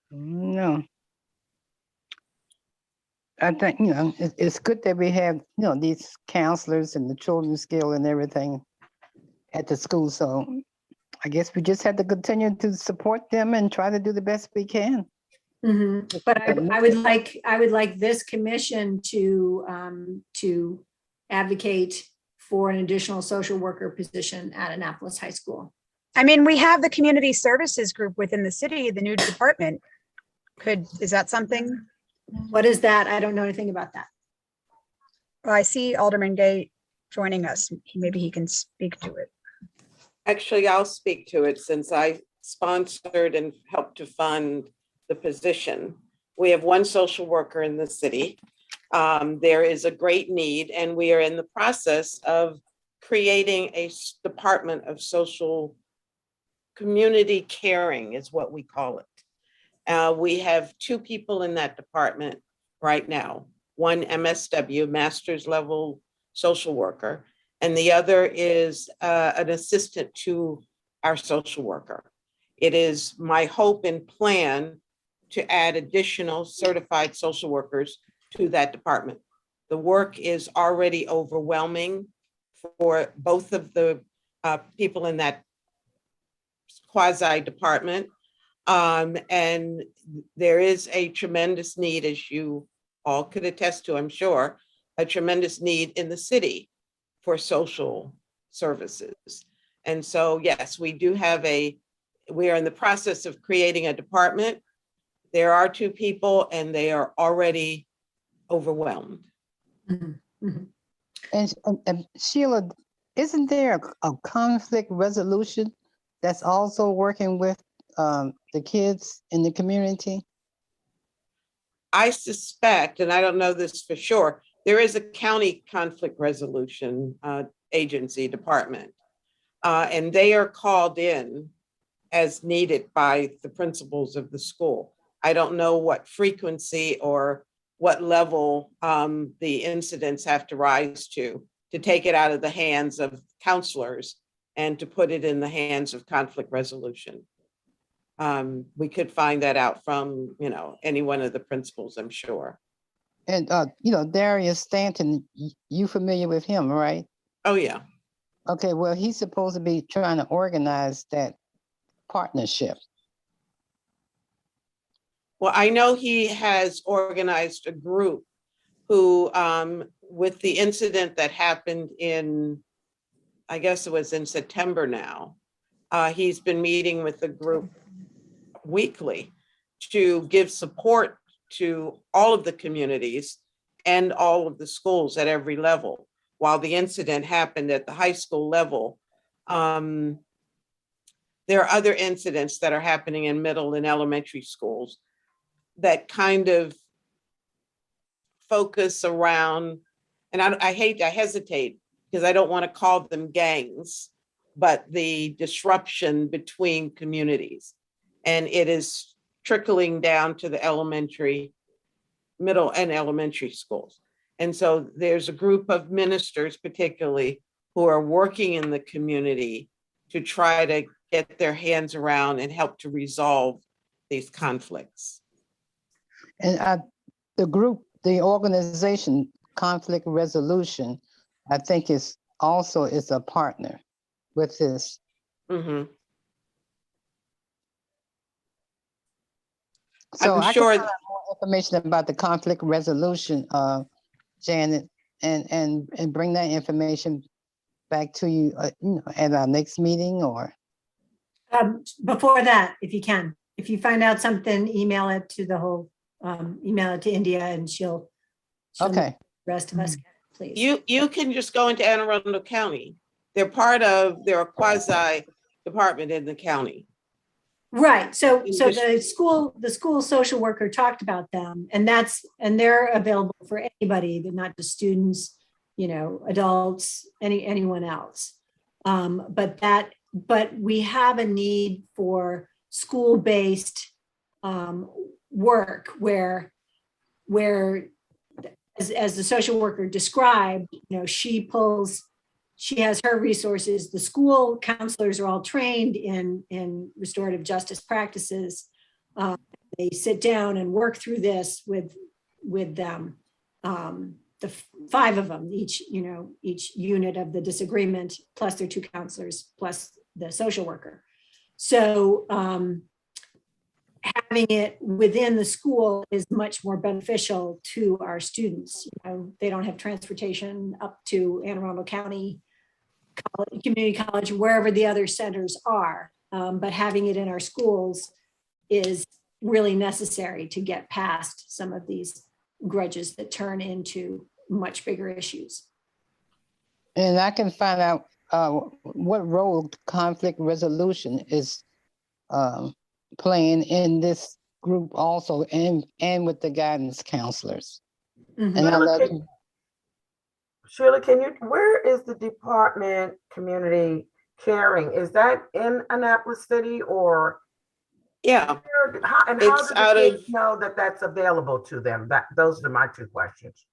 no. I think, it's good that we have, these counselors and the children's skill and everything at the school. So I guess we just have to continue to support them and try to do the best we can. Mm-hmm. But I would like this commission to advocate for an additional social worker position at Annapolis High School. I mean, we have the community services group within the city, the new department. Is that something? What is that? I don't know anything about that. Well, I see Alderman Gay joining us. Maybe he can speak to it. Actually, I'll speak to it since I sponsored and helped to fund the position. We have 1 social worker in the city. There is a great need, and we are in the process of creating a department of social community caring is what we call it. We have 2 people in that department right now, one MSW, master's level social worker, and the other is an assistant to our social worker. It is my hope and plan to add additional certified social workers to that department. The work is already overwhelming for both of the people in that quasi department. And there is a tremendous need, as you all could attest to, I'm sure, a tremendous need in the city for social services. And so, yes, we are in the process of creating a department. There are 2 people and they are already overwhelmed. Mm-hmm. Mm-hmm. And Sheila, isn't there a conflict resolution that's also working with the kids in the community? I suspect, and I don't know this for sure, there is a county conflict resolution agency department, and they are called in as needed by the principals of the school. I don't know what frequency or what level the incidents have to rise to take it out of the hands of counselors and to put it in the hands of conflict resolution. We could find that out from, any one of the principals, I'm sure. And, Darius Stanton, you familiar with him, right? Oh, yeah. Okay, well, he's supposed to be trying to organize that partnership. Well, I know he has organized a group who, with the incident that happened in, I guess it was in September now, he's been meeting with the group weekly to give support to all of the communities and all of the schools at every level. While the incident happened at the high school level, there are other incidents that are happening in middle and elementary schools that kind of focus around, and I hesitate because I don't want to call them gangs, but the disruption between communities. And it is trickling down to the elementary, middle and elementary schools. And so there's a group of ministers particularly who are working in the community to try to get their hands around and help to resolve these conflicts. And the group, the organization, Conflict Resolution, I think is also is a partner with this. Mm-hmm. So I'm I sure- can find out more information about the conflict resolution, Janet, and bring that information back to you, at our next meeting or. Before that, if you can, if you find out something, email it to the whole, email it to India and she'll make Okay. the rest of us, please. You can just go into Anne Arundel County. They're a quasi department in the county. Right, so You the just- school social worker talked about them, and they're available for anybody, but not just students, adults, anyone else. But we have a need for school-based work where as the social worker described, she has her resources. The school counselors are all trained in restorative justice practices. They sit down and work through this with them. The 5 of them, each unit of the disagreement, plus their 2 counselors, plus the social worker. So having it within the school is much more beneficial to our students. They don't have transportation up to Anne Arundel County Community College, wherever the other centers are. But having it in our schools is really necessary to get past some of these grudges that turn into much bigger issues. And I can find out what role conflict resolution is playing in this group also, and with the guidance counselors. Mhm. And I'll let you. Sheila, where is the department community caring? Is that in Annapolis City or? Yeah, How do It's out the kids of- know that that's available to them? Those are my 2 questions.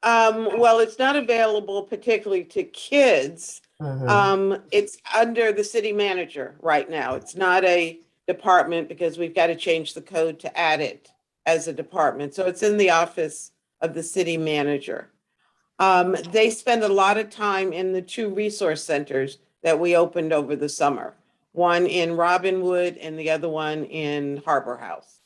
well, it's not available particularly to kids. It's under the city manager right now. It's not a department because we've got to change the code to add it as a department. So it's in the office of the city manager. They spend a lot of time in the 2 resource centers that we opened over the summer. One in Robinwood and the other one in Harbor House.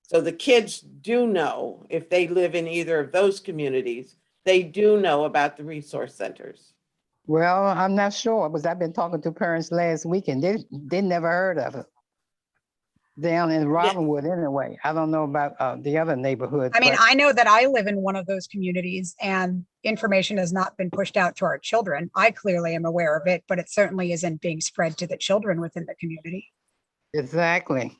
So the kids do know, if they live in either of those communities, they do know about the resource centers. Well, I'm not sure, because I've been talking to parents last week and they never heard of it. Down in Robinwood anyway. I don't know about the other neighborhoods. I mean, but- I know that I live in one of those communities and information has not been pushed out to our children. I clearly am aware of it, but it certainly isn't being spread to the children within the community. Exactly.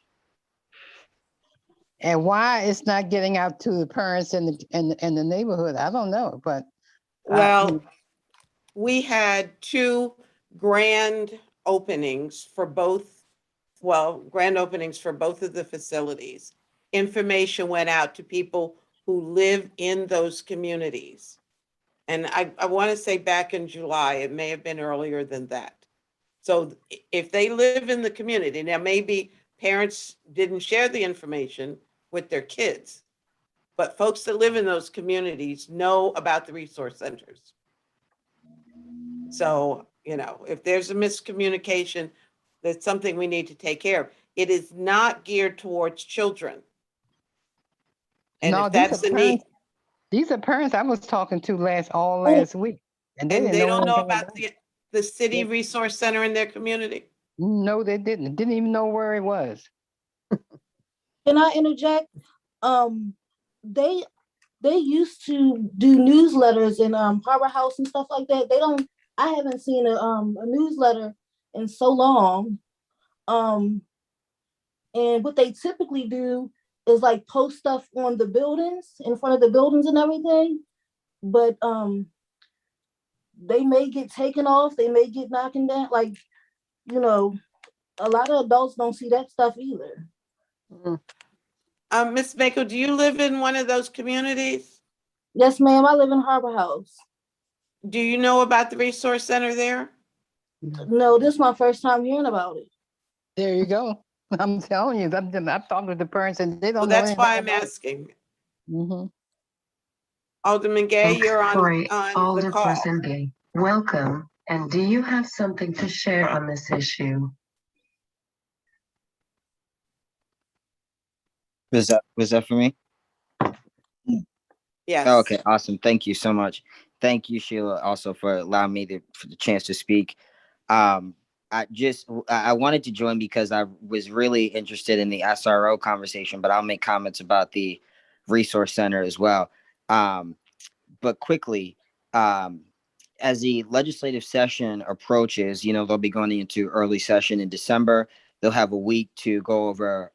And why it's not getting out to the parents in the neighborhood, I don't know, but. Well, we had 2 grand openings for both of the facilities. Information went out to people who live in those communities. And I want to say back in July, it may have been earlier than that. So if they live in the community, now maybe parents didn't share the information with their kids, but folks that live in those communities know about the resource centers. So, if there's a miscommunication, that's something we need to take care of. It is not geared towards children. And No, if these that's are the need, These are parents I was talking to Oh. last week, and they And didn't they know don't know anything about about it. the city Yeah. resource center in their community? No, they didn't. Didn't even know where it was. Can I interject? Um, they they used to do newsletters in Harbor House and stuff like that. They don't. I haven't seen a newsletter in so long. Um, and what they typically do is like post stuff on the buildings in front of the buildings and everything. But they may get taken off. They may get knocking down. Like, you know, a lot of adults don't see that stuff either. Ms. Mako, do you live in one of those communities? Yes, ma'am. I live in Harbor House. Do you know about the resource center there? No, this is my first time hearing about it. There you go. I'm telling you, I've talked to the parents, and they Well, don't know that's anything why I'm about it. asking. Mm-hmm. Alderman Gay, Thanks, you're on Corey. the call. Alderperson Gay, welcome. And do you have something to share on this issue? Was that for me? Yes. Oh, okay, awesome. Thank you so much. Thank you, Sheila, also for allowing me for the chance to speak. I wanted to join because I was really interested in the SRO conversation, but I'll make comments about the resource center as well. But quickly, as the legislative session approaches, they'll be going into early session in December. They'll have a week to go over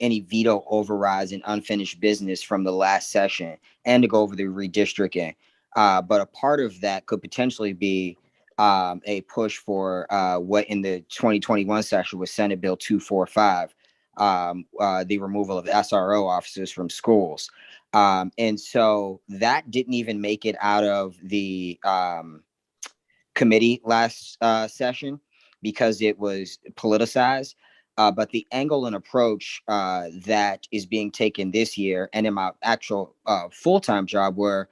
any veto overrides and unfinished business from the last session, and to go over the redistricting. But a part of that could potentially be a push for what in the 2021 session was Senate Bill 245, the removal of SRO officers from schools. And so that didn't even make it out of the committee last session because it was politicized. But the angle and approach that is being taken this year, and in my actual full-time job, we're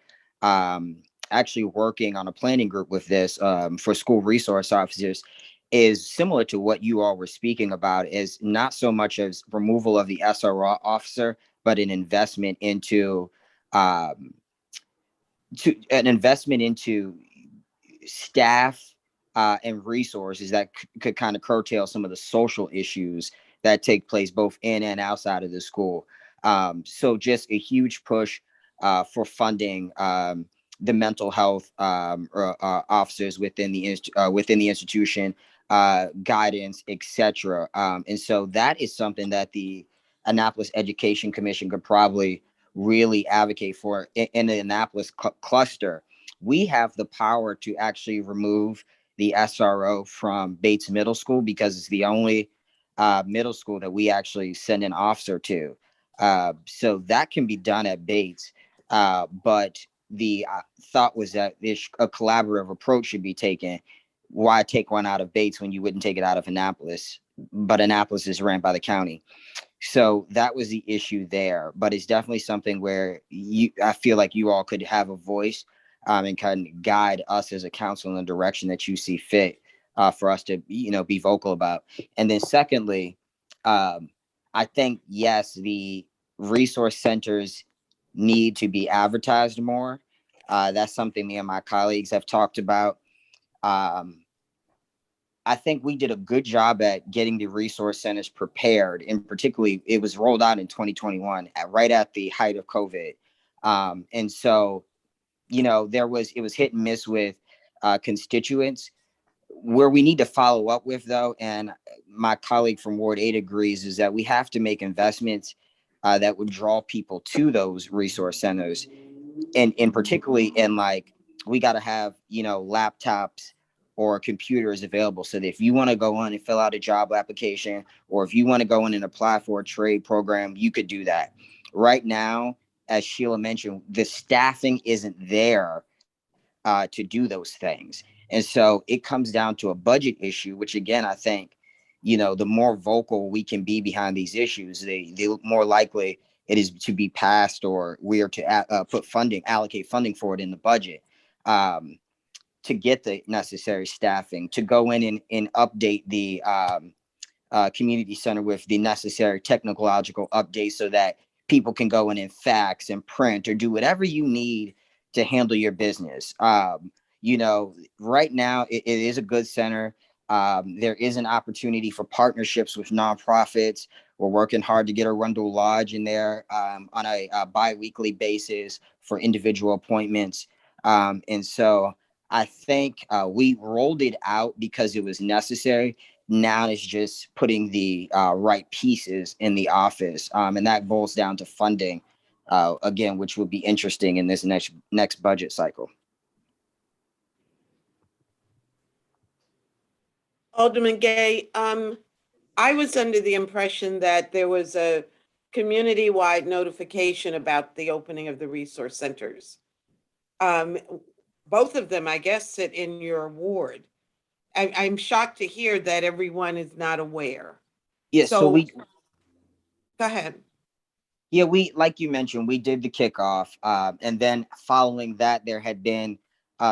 actually working on a planning group with this for school resource officers, is similar to what you all were speaking about, is not so much as removal of the SRO officer, but an investment into staff and resources that could kind of curtail some of the social issues that take place both in and outside of the school. So just a huge push for funding the mental health officers within the institution, guidance, etc. And so that is something that the Annapolis Education Commission could probably really advocate for in the Annapolis cluster. We have the power to actually remove the SRO from Bates Middle School because it's the only middle school that we actually send an officer to. So that can be done at Bates. But the thought was that a collaborative approach should be taken. Why take one out of Bates when you wouldn't take it out of Annapolis? But Annapolis is ran by the county. So that was the issue there, but it's definitely something where I feel like you all could have a voice and kind of guide us as a council in the direction that you see fit for us to, be vocal about. And then secondly, I think, yes, the resource centers need to be advertised more. That's something me and my colleagues have talked about. I think we did a good job at getting the resource centers prepared, and particularly it was rolled out in 2021 right at the height of COVID. And so, it was hit and miss with constituents. Where we need to follow up with, though, and my colleague from Ward 8 agrees, is that we have to make investments that would draw people to those resource centers. And particularly in we got to have, laptops or computers available so that if you want to go in and fill out a job application, or if you want to go in and apply for a trade program, you could do that. Right now, as Sheila mentioned, the staffing isn't there to do those things. And so it comes down to a budget issue, which again, I think, the more vocal we can be behind these issues, the more likely it is to be passed, or we are to allocate funding for it in the budget. To get the necessary staffing, to go in and update the community center with the necessary technological updates so that people can go in and fax and print or do whatever you need to handle your business. You know, right now it is a good center. There is an opportunity for partnerships with nonprofits. We're working hard to get a Rundle Lodge in there on a bi-weekly basis for individual appointments. And so I think we rolled it out because it was necessary. Now it's just putting the right pieces in the office. And that boils down to funding, again, which will be interesting in this next budget cycle. Alderman Gay, I was under the impression that there was a community-wide notification about the opening of the resource centers. Both of them, I guess, sit in your ward. I'm shocked to hear that everyone is not aware. Yes, so we go ahead. Yeah, like you mentioned, we did the kickoff, and then following that, there had been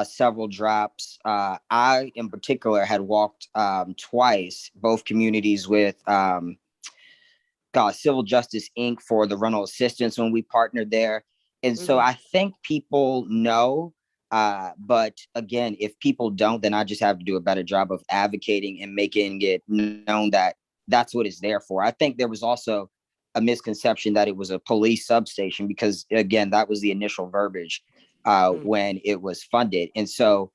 several drops. I, in particular, had walked twice, both communities with Civil Justice Inc. for the rental assistance when we partnered there. And so I think people know, but again, if people don't, then I just have to do a better job of advocating and making it known that that's what it's there for. I think there was also a misconception that it was a police substation because, again, that was the initial verbiage when it was funded. And so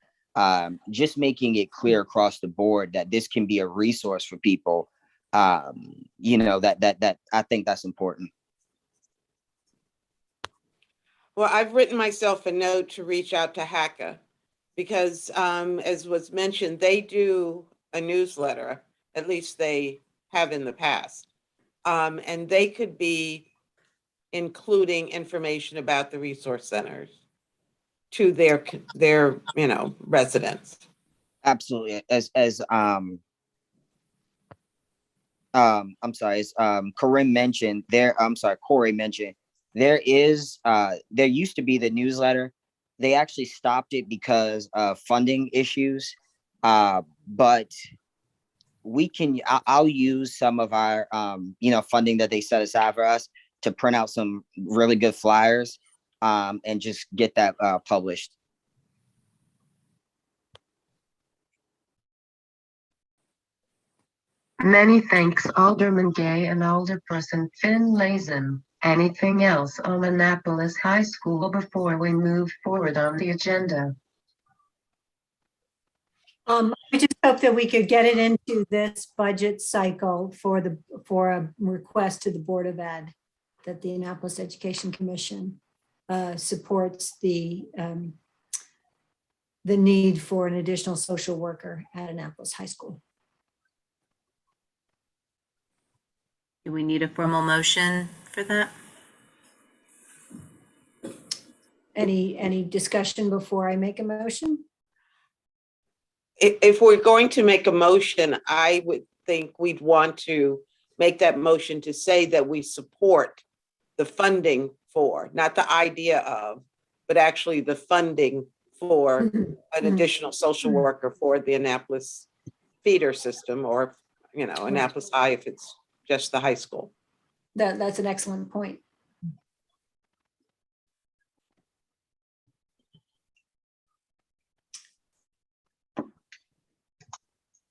just making it clear across the board that this can be a resource for people, you know, that I think that's important. Well, I've written myself a note to reach out to HACA because, as was mentioned, they do a newsletter, at least they have in the past. And they could be including information about the resource centers to their residents. Absolutely. I'm sorry, as Corinne mentioned there, Corey mentioned, there used to be the newsletter. They actually stopped it because of funding issues. But I'll use some of our funding that they set aside for us to print out some really good flyers and just get that published. Many thanks, Alderman Gay and Alderperson Finlayson. Anything else on Annapolis High School before we move forward on the agenda? I just hope that we could get it into this budget cycle for a request to the Board of Ed that the Annapolis Education Commission supports the need for an additional social worker at Annapolis High School. Do we need a formal motion for that? Any discussion before I make a motion? If we're going to make a motion, I would think we'd want to make that motion to say that we support the funding for, not the idea of, but actually the funding for an additional social worker for the Annapolis feeder system, or, Annapolis High if it's just the high school. That's an excellent point.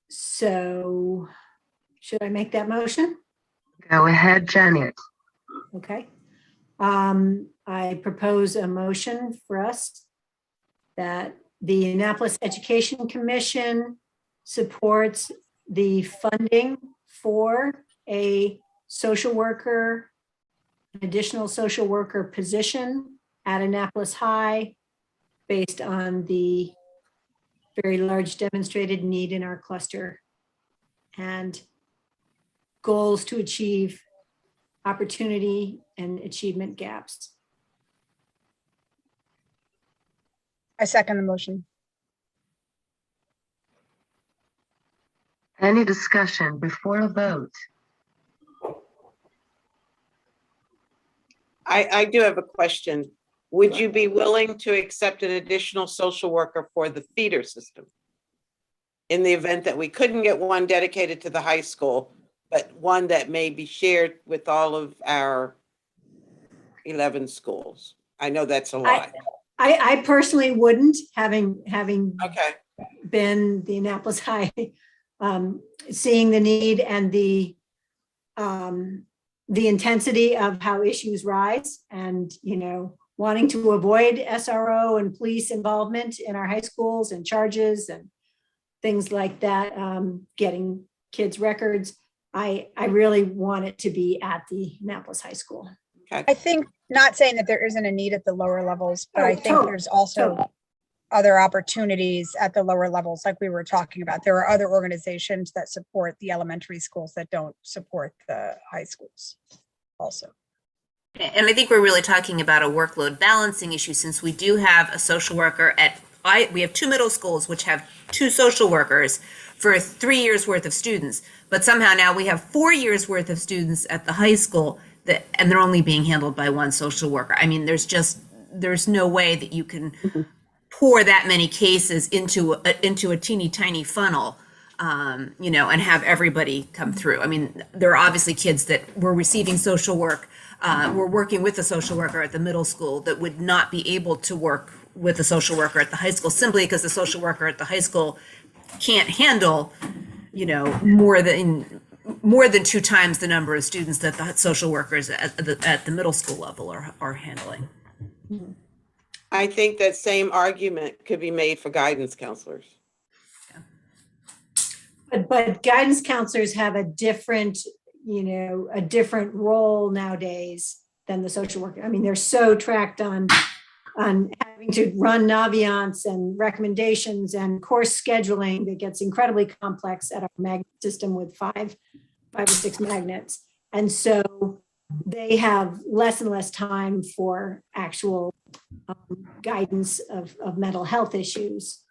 So should I make that motion? Go ahead, Janet. Okay. I propose a motion for us that the Annapolis Education Commission supports the funding for a social worker, an additional social worker position at Annapolis High based on the very large demonstrated need in our cluster and goals to achieve opportunity and achievement gaps. I second the motion. Any discussion before a vote? I do have a question. Would you be willing to accept an additional social worker for the feeder system? In the event that we couldn't get one dedicated to the high school, but one that may be shared with all of our 11 schools? I know that's a lot. I personally wouldn't, having Okay, been the Annapolis High, seeing the need and the intensity of how issues rise, and, you know, wanting to avoid SRO and police involvement in our high schools and charges and things like that, getting kids records. I really want it to be at the Annapolis High School. I think, not saying that there isn't a need at the lower levels, but I think there's also totally. other opportunities at the lower levels, like we were talking about. There are other organizations that support the elementary schools that don't support the high schools also. And I think we're really talking about a workload balancing issue, since we do have a social worker we have 2 middle schools which have 2 social workers for 3 years worth of students, but somehow now we have 4 years worth of students at the high school and they're only being handled by 1 social worker. I mean, there's no way that you can pour that many cases into a teeny tiny funnel, you know, and have everybody come through. I mean, there are obviously kids that were receiving social work, were working with a social worker at the middle school that would not be able to work with a social worker at the high school, simply because the social worker at the high school can't handle, you know, more than 2 times the number of students that the social workers at the middle school level are handling. I think that same argument could be made for guidance counselors. But guidance counselors have a different, you know, a different role nowadays than the social worker. I mean, they're so tracked on having to run Naviance and recommendations and course scheduling that gets incredibly complex at our magnet system with 5 or 6 magnets. And so they have less and less time for actual guidance of mental health issues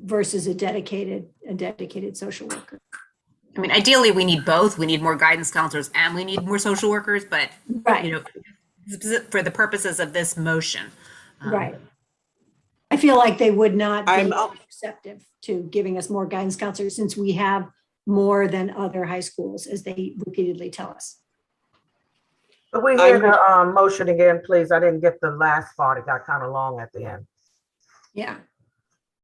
versus a dedicated social worker. I mean, ideally, we need both. We need more guidance counselors and we need more social workers, but, you know, for the purposes of this motion. Right. I feel like they would not I'm be receptive to giving us more guidance counselors, since we have more than other high schools, as they repeatedly tell us. But we hear the motion again, please. I didn't get the last part. It got kind of long at the end. Yeah.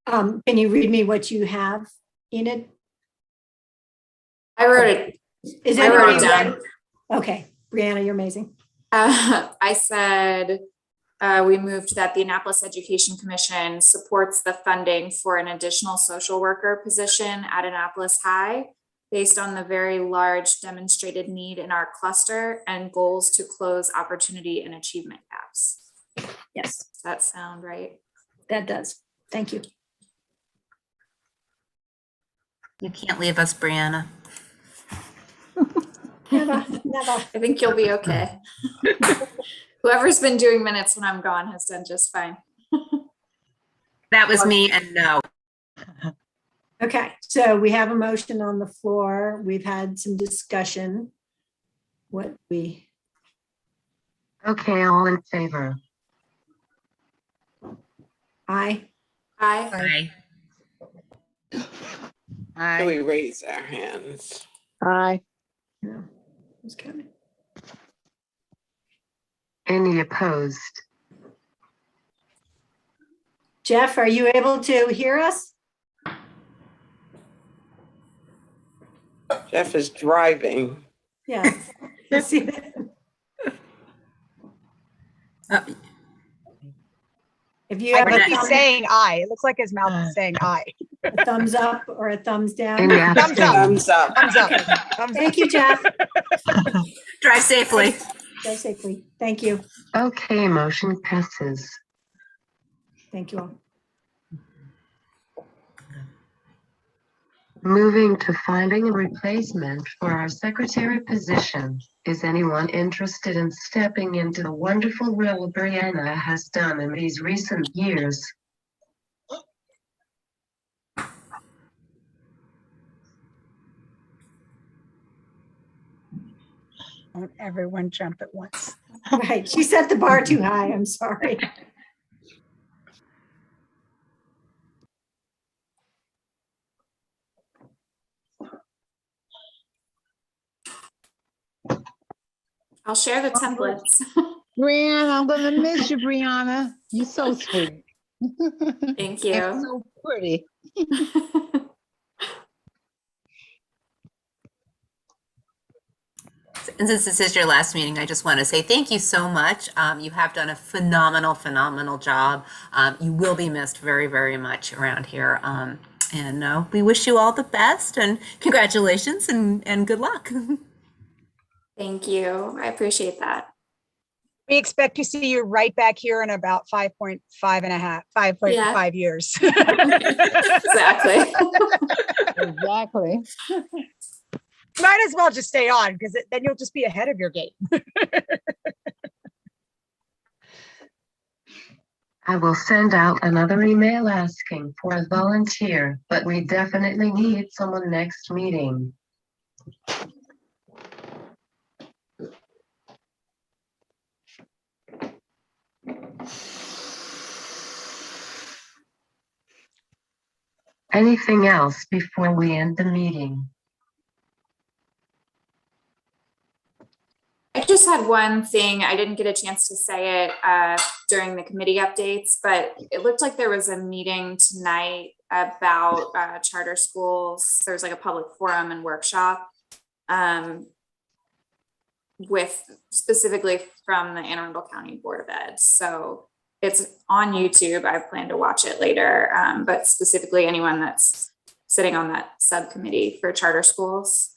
Can you read me what you have in it? I wrote it. Is I wrote it anybody down. ready? Okay, Brianna, you're amazing. I said, we moved that the Annapolis Education Commission supports the funding for an additional social worker position at Annapolis High based on the very large demonstrated need in our cluster and goals to close opportunity and achievement gaps. Yes, Does that sound right? that does. Thank you. You can't leave us, Brianna. Never. I think you'll be okay. Whoever's been doing minutes when I'm gone has done just fine. That was me, and no. Okay, so we have a motion on the floor. We've had some discussion. Okay, all in favor? Aye. Aye. Can we raise our hands? Aye. No, who's counting? Any opposed? Jeff, are you able to hear us? Jeff is driving. Yeah. See that? If you I have think a he's saying aye. It looks like his mouth is saying aye. thumbs up or a thumbs down. Any Thumbs up. abstain? Thumbs up. Thumbs up. Okay. Thumbs up. Thank you, Jeff. Drive safely. Go safely. Thank you. Okay, motion passes. Thank you all. Moving to finding a replacement for our secretary position. Is anyone interested in stepping into the wonderful role Brianna has done in these recent years? Don't everyone jump at once. Right, she set the bar too high. I'm sorry. I'll share the templates. Brianna, I'm gonna miss you, Brianna. You're so sweet. Thank And you. so pretty. And since this is your last meeting, I just want to say thank you so much. You have done a phenomenal job. You will be missed very, very much around here. And we wish you all the best and congratulations and good luck. Thank you. I appreciate that. We expect to see you right back here in about 5.5 years. Exactly. Exactly. Might as well just stay on because then you'll just be ahead of your game. I will send out another email asking for a volunteer, but we definitely need someone next meeting. Anything else before we end the meeting? I just had one thing. I didn't get a chance to say it during the committee updates, but it looked like there was a meeting tonight about charter schools. There's like a public forum and workshop with specifically from the Anne Arundel County Board of Ed. So it's on YouTube. I plan to watch it later, but specifically anyone that's sitting on that subcommittee for charter schools,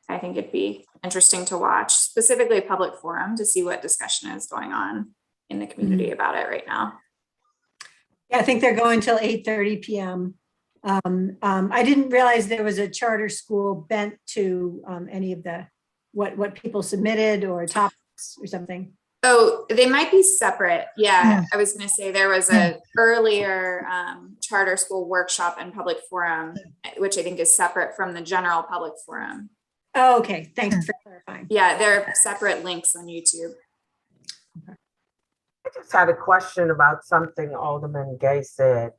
I think it'd be interesting to watch, specifically a public forum to see what discussion is going on in the community about it right now. Yeah, I think they're going till 8:30 p.m. I didn't realize there was a charter school bent to any of the what people submitted or topics or something. Oh, they might be separate. Yeah, I was going to say there was a earlier charter school workshop and public forum, which I think is separate from the general public forum. Oh, okay. Thanks for clarifying. Yeah, they're separate links on YouTube. I just had a question about something Alderman Gay said.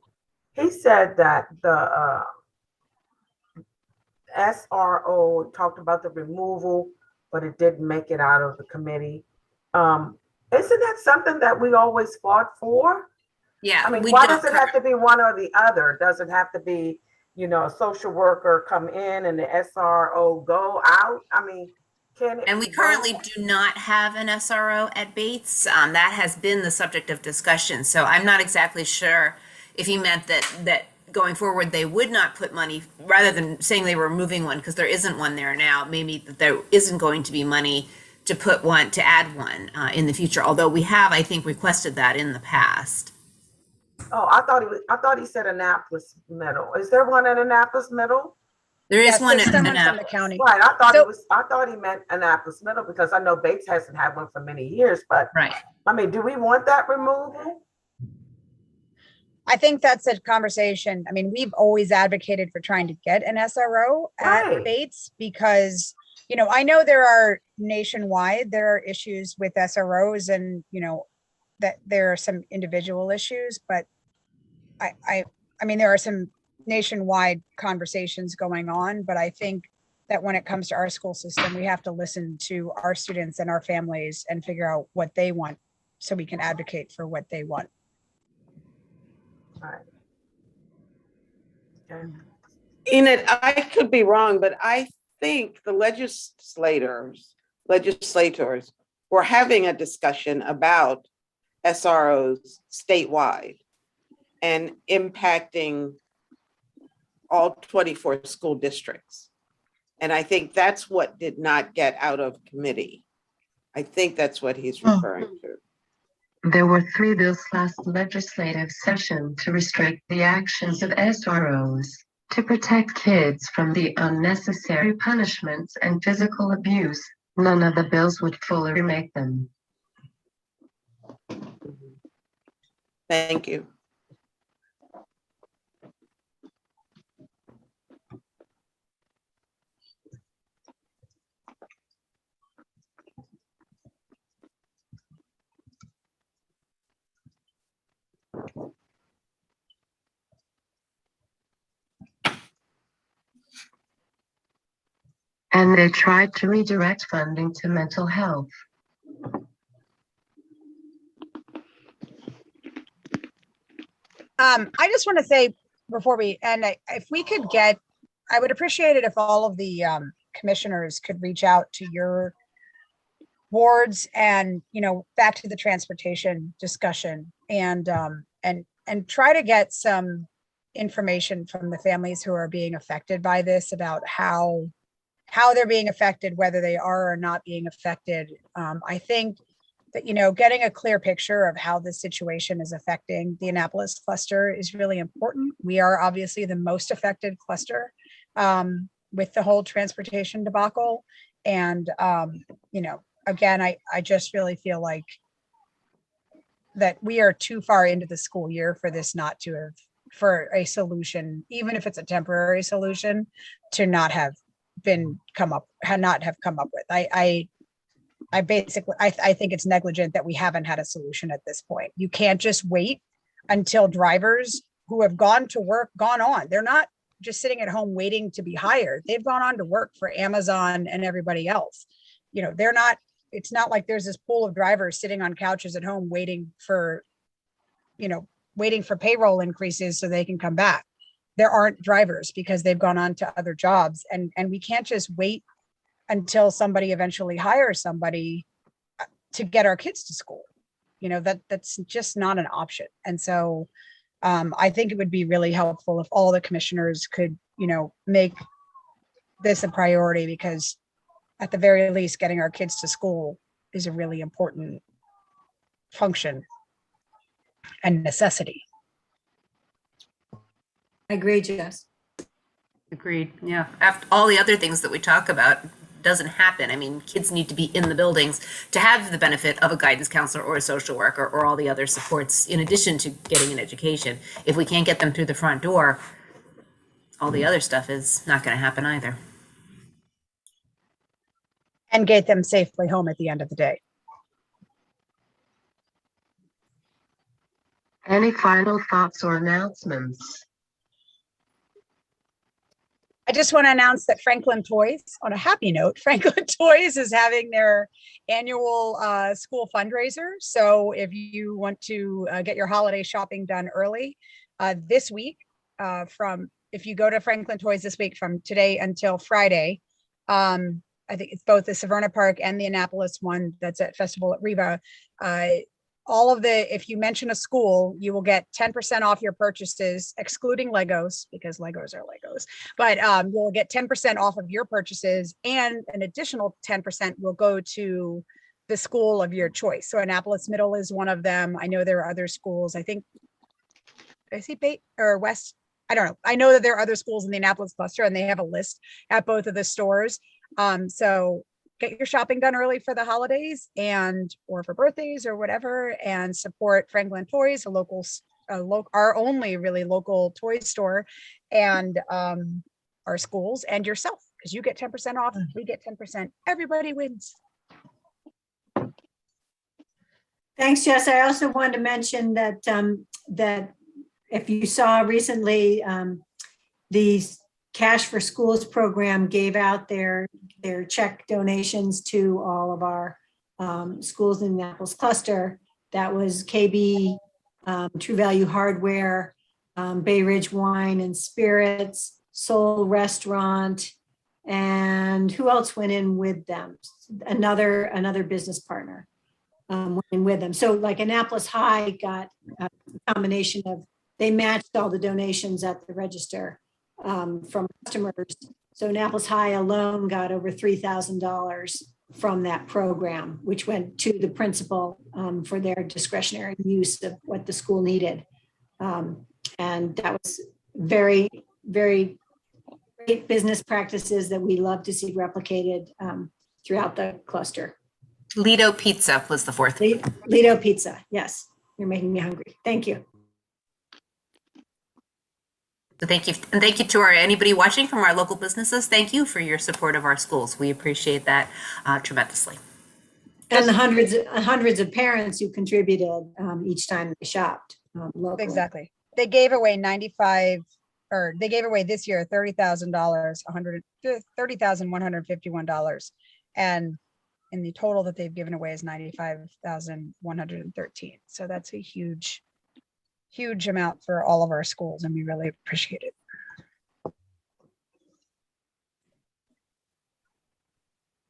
He said that the SRO talked about the removal, but it didn't make it out of the committee. Isn't that something that we always fought for? Yeah. I mean, why does it have to be one or the other? Does it have to be, you know, a social worker come in and the SRO go out? I mean, can it? And we currently do not have an SRO at Bates. That has been the subject of discussion. So I'm not exactly sure if he meant that going forward they would not put money, rather than saying they were removing one because there isn't one there now. Maybe that there isn't going to be money to put one, to add one in the future. Although we have, I think, requested that in the past. Oh, I thought he said Annapolis Middle. Is there one at Annapolis Middle? There is Yes, one there's in someone from the Annapolis. county. Right. I thought he meant Annapolis Middle because I know Bates hasn't had one for many years, but Right. I mean, do we want that removal? I think that's a conversation. I mean, we've always advocated for trying to get an SRO at Right. Bates because, you know, I know there are nationwide, there are issues with SROs and, you know, that there are some individual issues, but I mean, there are some nationwide conversations going on, but I think that when it comes to our school system, we have to listen to our students and our families and figure out what they want so we can advocate for what they want. Right. Okay. Enid, I could be wrong, but I think the legislators were having a discussion about SROs statewide and impacting all 24 school districts. And I think that's what did not get out of committee. I think that's what he's referring to. There were 3 bills last legislative session to restrict the actions of SROs, to protect kids from the unnecessary punishments and physical abuse. None of the bills would fully remake them. Thank you. And they tried to redirect funding to mental health. I just want to say before if we could get, I would appreciate it if all of the commissioners could reach out to your boards and, back to the transportation discussion and try to get some information from the families who are being affected by this about how they're being affected, whether they are or not being affected. I think that, getting a clear picture of how this situation is affecting the Annapolis cluster is really important. We are obviously the most affected cluster with the whole transportation debacle. And, again, I just really feel like that we are too far into the school year for this not to have, for a solution, even if it's a temporary solution, to not have come up with. I basically, I think it's negligent that we haven't had a solution at this point. You can't just wait until drivers who have gone to work, gone on. They're not just sitting at home waiting to be hired. They've gone on to work for Amazon and everybody else. They're not, it's not like there's this pool of drivers sitting on couches at home waiting for payroll increases so they can come back. There aren't drivers because they've gone on to other jobs, and we can't just wait until somebody eventually hires somebody to get our kids to school. That's just not an option. And so I think it would be really helpful if all the commissioners could, make this a priority, because at the very least, getting our kids to school is a really important function and necessity. I agree, Jess. Agreed. Yeah. After all the other things that we talk about doesn't happen. I mean, kids need to be in the buildings to have the benefit of a guidance counselor or a social worker or all the other supports in addition to getting an education. If we can't get them through the front door, all the other stuff is not going to happen either. And get them safely home at the end of the day. Any final thoughts or announcements? I just want to announce that Franklin Toys, on a happy note, Franklin Toys is having their annual school fundraiser. So if you want to get your holiday shopping done early this week, if you go to Franklin Toys this week from today until Friday, I think it's both the Severna Park and the Annapolis one that's at Festival at Riva. If you mention a school, you will get 10% off your purchases, excluding Legos, because Legos are Legos, but you'll get 10% off of your purchases, and an additional 10% will go to the school of your choice. So Annapolis Middle is one of them. I know there are other schools. I think, did I see Bait or West? I don't know. I know that there are other schools in the Annapolis cluster, and they have a list at both of the stores. So get your shopping done early for the holidays or for birthdays or whatever, and support Franklin Toys, our only really local toy store, and our schools and yourself, because you get 10% off, we get 10%, everybody wins. Thanks, Jess. I also wanted to mention that that if you saw recently, the Cash for Schools program gave out their check donations to all of our schools in the Annapolis cluster. That was KB, True Value Hardware, Bay Ridge Wine and Spirits, Soul Restaurant, and who else went in with them? Another business partner went in with them. So like Annapolis High got a combination of, they matched all the donations at the register from customers. So Annapolis High alone got over $3,000 from that program, which went to the principal for their discretionary use of what the school needed. And that was very, very great business practices that we love to see replicated throughout the cluster. Lido Pizza was the fourth. Lido Pizza, yes. You're making me hungry. Thank you. So thank you. And thank you to anybody watching from our local businesses. Thank you for your support of our schools. We appreciate that tremendously. And the hundreds of parents who contributed each time they shopped locally. Exactly. They gave away this year $30,000, $30,151. And in the total that they've given away is $95,113. So that's a huge huge amount for all of our schools, and we really appreciate it.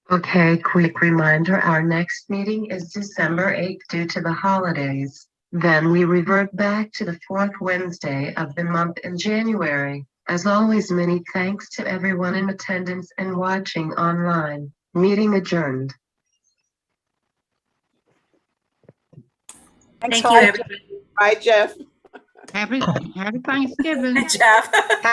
Okay, quick reminder, our next meeting is December 8th due to the holidays. Then we revert back to the fourth Wednesday of the month in January. As always, many thanks to everyone in attendance and watching online. Meeting adjourned. Thanks, Thank you, Todd. everybody. Bye, Jeff. Happy Thanksgiving. Jeff.